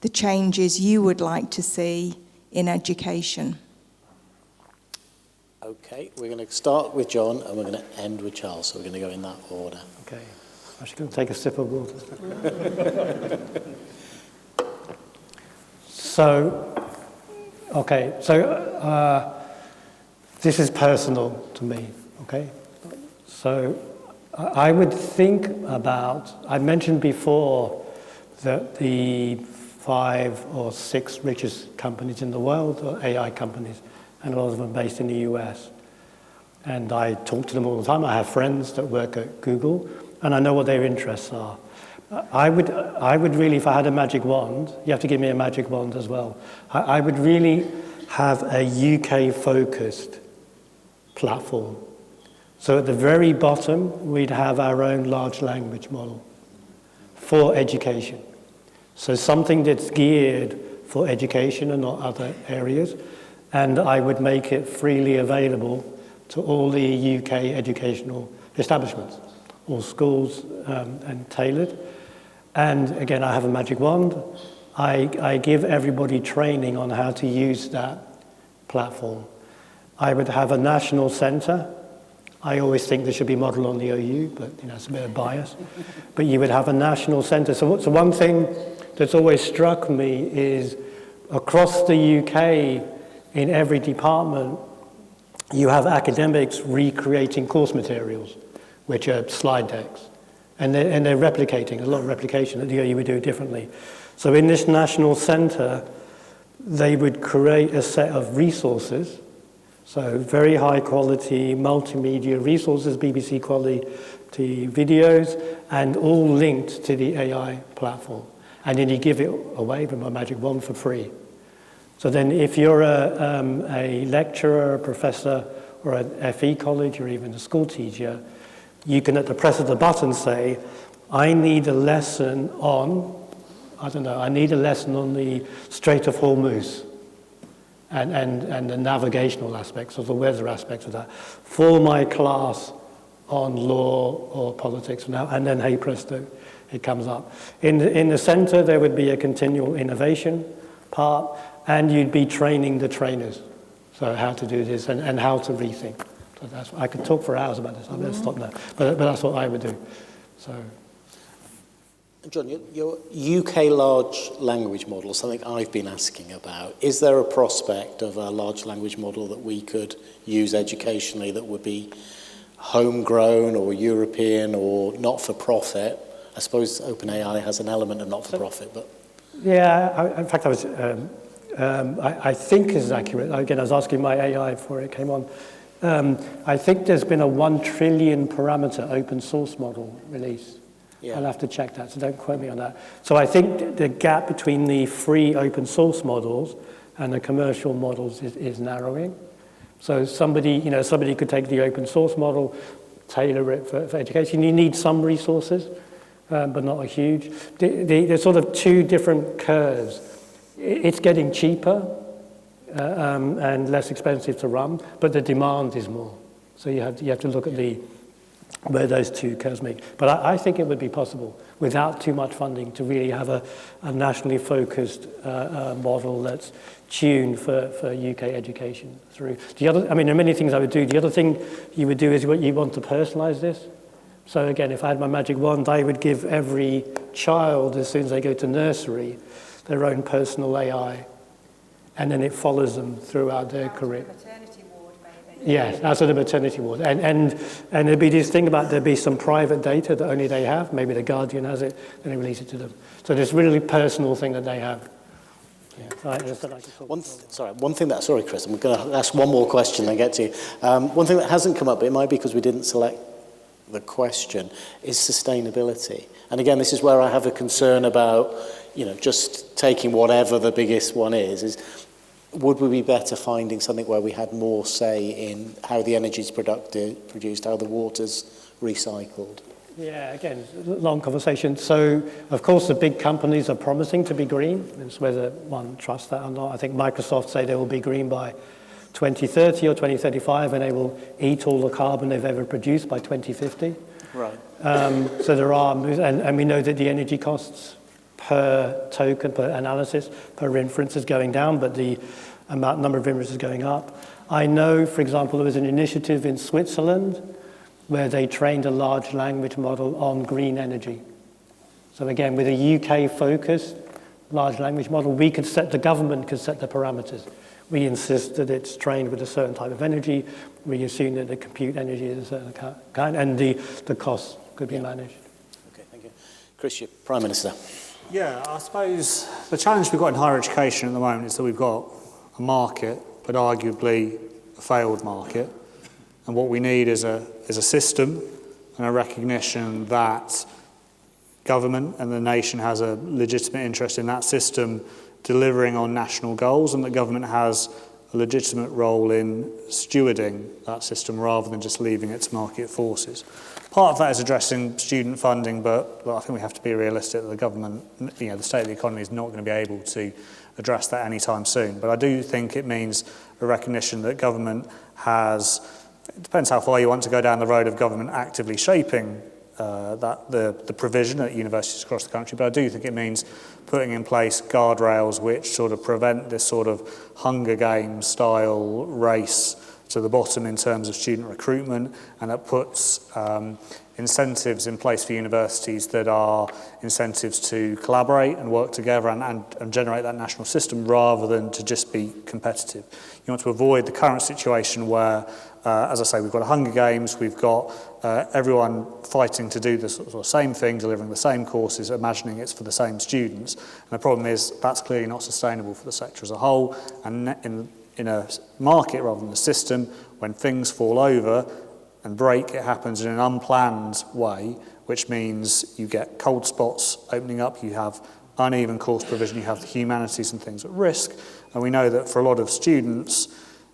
the changes you would like to see in education? Okay, we're going to start with John and we're going to end with Charles, so we're going to go in that order. Okay, I'm just going to take a sip of water. This is personal to me, okay? So I would think about, I mentioned before that the 5 or 6 richest companies in the world are AI companies, and a lot of them are based in the US. And I talk to them all the time. I have friends that work at Google, and I know what their interests are. I would really, if I had a magic wand, you have to give me a magic wand as well, I would really have a UK-focused platform. So at the very bottom, we'd have our own large language model for education. So something that's geared for education and not other areas, and I would make it freely available to all the UK educational establishments, all schools, and tailored. And again, I have a magic wand. I give everybody training on how to use that platform. I would have a national centre. I always think there should be model on the OU, but it's a bit of bias. But you would have a national centre. So one thing that's always struck me is across the UK, in every department, you have academics recreating course materials, which are slide decks. And they're replicating, there's a lot of replication. At the OU we do it differently. So in this national centre, they would create a set of resources, so very high quality multimedia resources, BBC quality videos, and all linked to the AI platform. And then you give it away with my magic wand for free. So then if you're a lecturer, a professor, or an FE college, or even a school teacher, you can at the press of the button say, I need a lesson on, I need a lesson on the Strait of Hormuz and the navigational aspects or the weather aspects of that for my class on law or politics. And then, hey presto, it comes up. In the center, there would be a continual innovation part, and you'd be training the trainers. So how to do this and how to rethink. So I could talk for hours about this. I'm going to stop now. But that's what I would do. So, John, your UK large language model, something I've been asking about. Is there a prospect of a large language model that we could use educationally that would be homegrown or European or not-for-profit? I suppose OpenAI has an element of not-for-profit, but... Yeah, in fact, I think is accurate. Again, I was asking my AI before it came on. I think there's been a 1 trillion parameter open source model released. Yeah. I'll have to check that, so don't quote me on that. So I think the gap between the free open source models and the commercial models is narrowing. So somebody could take the open source model, tailor it for education. You need some resources, but not a huge. There's sort of 2 different curves. It's getting cheaper and less expensive to run, but the demand is more. So you have to look at where those 2 curves meet. But I think it would be possible without too much funding to really have a nationally focused model that's tuned for UK education through. There are many things I would do. The other thing you would do is you want to personalize this. So again, if I had my magic wand, I would give every child, as soon as they go to nursery, their own personal AI. And then it follows them throughout their career. Maternity ward, maybe. Yes, out of the maternity ward. And there'd be this thing about there'd be some private data that only they have. Maybe the Guardian has it, and they release it to them. So this really personal thing that they have. Yeah. Sorry, Chris, I'm going to ask one more question and get to you. One thing that hasn't come up, it might be because we didn't select the question, is sustainability. And again, this is where I have a concern about, just taking whatever the biggest one is would we be better finding something where we had more say in how the energy is produced, how the water's recycled? Yeah, again, long conversation. So, of course, the big companies are promising to be green. It's whether one trusts that or not. I think Microsoft say they will be green by 2030 or 2035, and they will eat all the carbon they've ever produced by 2050. Right. So there are, and we know that the energy costs per token, per analysis, per inference is going down, but the number of inferences is going up. I know, for example, there was an initiative in Switzerland where they trained a large language model on green energy. So again, with a UK-focused large language model, the government could set the parameters. We insist that it's trained with a certain type of energy. We assume that the compute energy is a certain kind, and the costs could be managed. Okay, thank you. Chris, Prime Minister. Yeah, I suppose the challenge we've got in higher education at the moment is that we've got a market, but arguably a failed market. And what we need is a system and a recognition that government and the nation has a legitimate interest in that system delivering on national goals, and that government has a legitimate role in stewarding that system rather than just leaving it to market forces. Part of that is addressing student funding, but I think we have to be realistic that the government, the state of the economy is not going to be able to address that anytime soon. But I do think it means a recognition that government has, it depends how far you want to go down the road of government actively shaping the provision at universities across the country, but I do think it means putting in place guardrails which sort of prevent this sort of Hunger Games style race to the bottom in terms of student recruitment, and that puts incentives in place for universities that are incentives to collaborate and work together and generate that national system rather than to just be competitive. You want to avoid the current situation where, as I say, we've got a Hunger Games, we've got everyone fighting to do the sort of same thing, delivering the same courses, imagining it's for the same students. And the problem is that's clearly not sustainable for the sector as a whole. And in a market rather than a system, when things fall over and break, it happens in an unplanned way, which means you get cold spots opening up, you have uneven course provision, you have the humanities and things at risk. And we know that for a lot of students,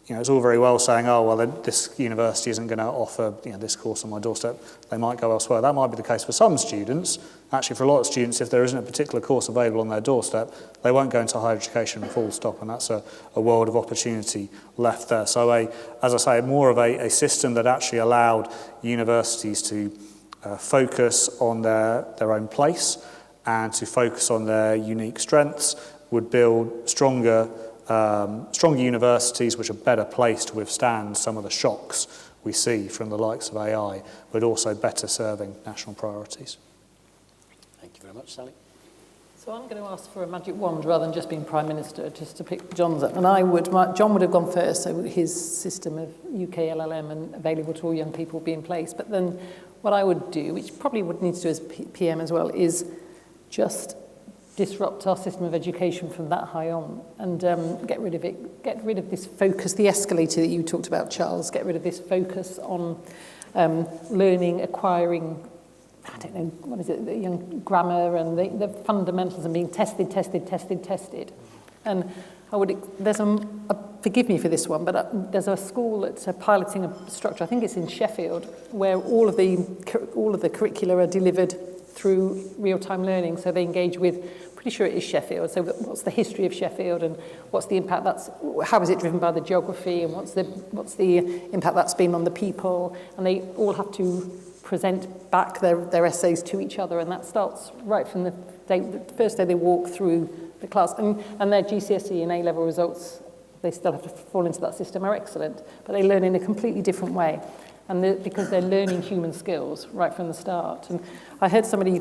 it's all very well saying, oh, well, this university isn't going to offer this course on my doorstep. They might go elsewhere. That might be the case for some students. Actually, for a lot of students, if there isn't a particular course available on their doorstep, they won't go into higher education full stop, and that's a world of opportunity left there. So, as I say, more of a system that actually allowed universities to focus on their own place and to focus on their unique strengths would build stronger universities which are better placed to withstand some of the shocks we see from the likes of AI, but also better serving national priorities. Thank you very much, Sally. So I'm going to ask for a magic wand rather than just being Prime Minister, just to pick John's up. And John would have gone first, so his system of UK LLM and available to all young people be in place. But then what I would do, which probably would need to do as PM as well, is just disrupt our system of education from that high on and get rid of it, get rid of this focus, the escalator that you talked about, Charles, get rid of this focus on learning, acquiring, I don't know, what is it, the young grammar and the fundamentals and being tested. And forgive me for this one, but there's a school that's piloting a structure, I think it's in Sheffield, where all of the curricula are delivered through real-time learning, so they engage with, pretty sure it is Sheffield, so what's the history of Sheffield and what's the impact how is it driven by the geography and what's the impact that's been on the people, and they all have to present back their essays to each other, and that starts right from the first day they walk through the class, and their GCSE and A-level results, they still have to fall into that system, are excellent, but they learn in a completely different way. And because they're learning human skills right from the start. And I heard somebody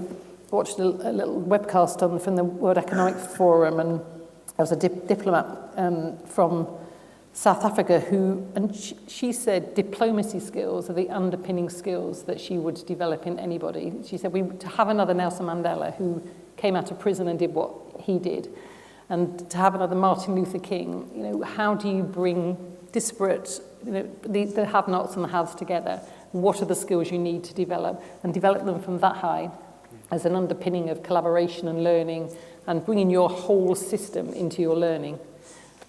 watched a little webcast from the World Economic Forum, and there was a diplomat from South Africa she said diplomacy skills are the underpinning skills that she would develop in anybody. She said to have another Nelson Mandela who came out of prison and did what he did, and to have another Martin Luther King, how do you bring disparate, the have-nots and the haves together? What are the skills you need to develop, and develop them from that high as an underpinning of collaboration and learning, and bringing your whole system into your learning.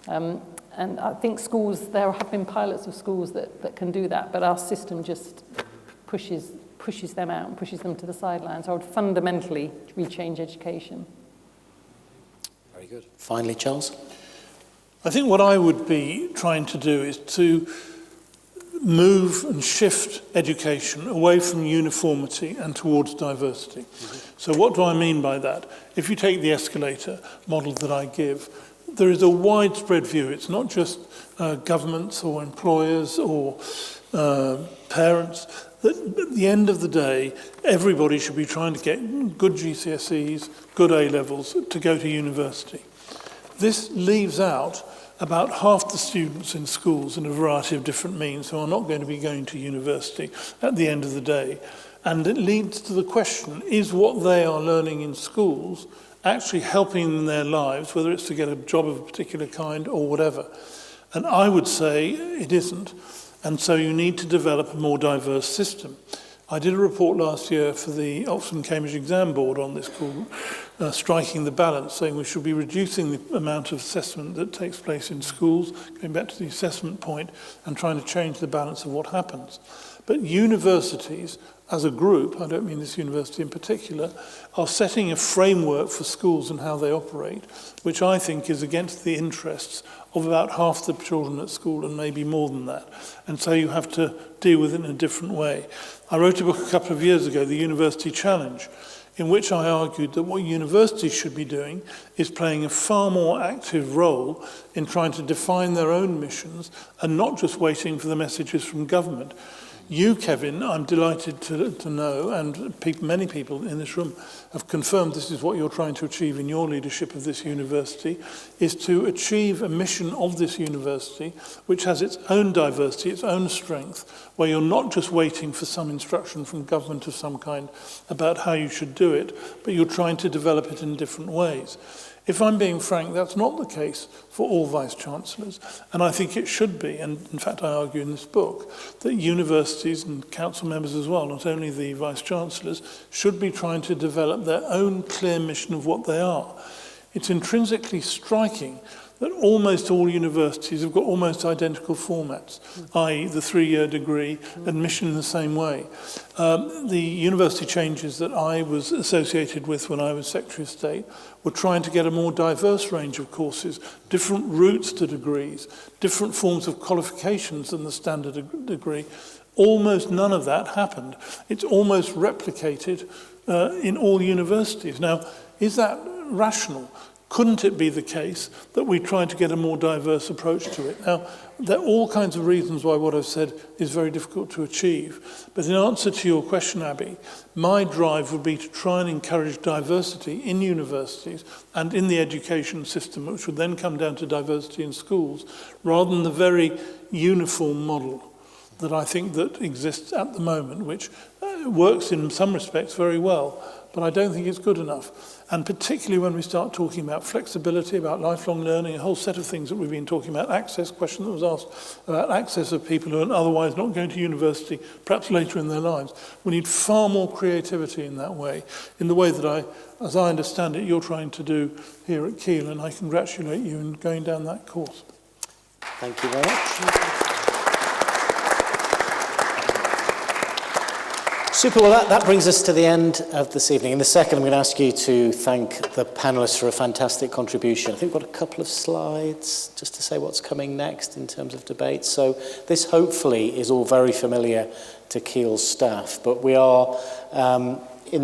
And I think schools, there have been pilots of schools that can do that, but our system just pushes them out and pushes them to the sidelines. I would fundamentally rechange education. Very good. Finally, Charles. I think what I would be trying to do is to move and shift education away from uniformity and towards diversity. So what do I mean by that? If you take the escalator model that I give, there is a widespread view. It's not just governments or employers or parents. That at the end of the day, everybody should be trying to get good GCSEs, good A-levels to go to university. This leaves out about half the students in schools in a variety of different means who are not going to be going to university at the end of the day. And it leads to the question, is what they are learning in schools actually helping in their lives, whether it's to get a job of a particular kind or whatever? And I would say it isn't. And so you need to develop a more diverse system. I did a report last year for the Oxford and Cambridge Exam Board on this called Striking the Balance, saying we should be reducing the amount of assessment that takes place in schools, going back to the assessment point, and trying to change the balance of what happens. But universities, as a group, I don't mean this university in particular, are setting a framework for schools and how they operate, which I think is against the interests of about half the children at school and maybe more than that. And so you have to deal with it in a different way. I wrote a book a couple of years ago, The University Challenge, in which I argued that what universities should be doing is playing a far more active role in trying to define their own missions and not just waiting for the messages from government. You, Kevin, I'm delighted to know, and many people in this room have confirmed this is what you're trying to achieve in your leadership of this university, is to achieve a mission of this university which has its own diversity, its own strength, where you're not just waiting for some instruction from government of some kind about how you should do it, but you're trying to develop it in different ways. If I'm being frank, that's not the case for all Vice-Chancellors, and I think it should be, and in fact I argue in this book, that universities and council members as well, not only the Vice-Chancellors, should be trying to develop their own clear mission of what they are. It's intrinsically striking that almost all universities have got almost identical formats, i.e. the 3-year degree, admission in the same way. The university changes that I was associated with when I was Secretary of State were trying to get a more diverse range of courses, different routes to degrees, different forms of qualifications than the standard degree. Almost none of that happened. It's almost replicated in all universities. Now, is that rational? Couldn't it be the case that we try to get a more diverse approach to it? Now, there are all kinds of reasons why what I've said is very difficult to achieve. But in answer to your question, Abby, my drive would be to try and encourage diversity in universities and in the education system, which would then come down to diversity in schools, rather than the very uniform model that I think that exists at the moment, which works in some respects very well, but I don't think it's good enough. And particularly when we start talking about flexibility, about lifelong learning, a whole set of things that we've been talking about, access, question that was asked about access of people who are otherwise not going to university, perhaps later in their lives. We need far more creativity in that way, in the way that as I understand it, you're trying to do here at Keele, and I congratulate you in going down that course. Thank you very much. Super, well that brings us to the end of this evening. In a second, I'm going to ask you to thank the panellists for a fantastic contribution. I think we've got a couple of slides just to say what's coming next in terms of debate. So this hopefully is all very familiar to Keele's staff, but we are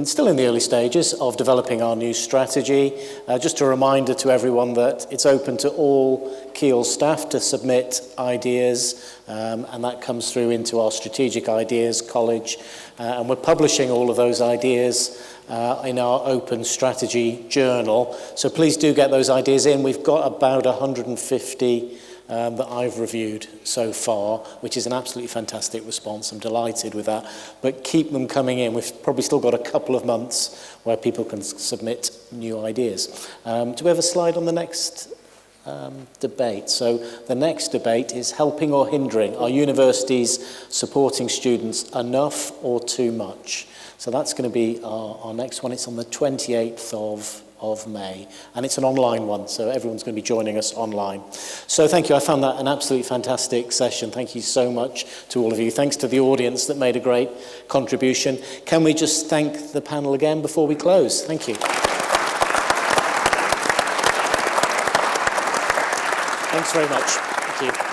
still in the early stages of developing our new strategy. Just a reminder to everyone that it's open to all Keele staff to submit ideas, and that comes through into our strategic ideas college. And we're publishing all of those ideas in our open strategy journal. So please do get those ideas in. We've got about 150 that I've reviewed so far, which is an absolutely fantastic response. I'm delighted with that. But keep them coming in. We've probably still got a couple of months where people can submit new ideas. Do we have a slide on the next debate? So the next debate is helping or hindering. Are universities supporting students enough or too much? So that's going to be our next one. It's on the 28th of May, and it's an online one, so everyone's going to be joining us online. So thank you. I found that an absolutely fantastic session. Thank you so much to all of you. Thanks to the audience that made a great contribution. Can we just thank the panel again before we close? Thank you. Thanks very much. Thank you.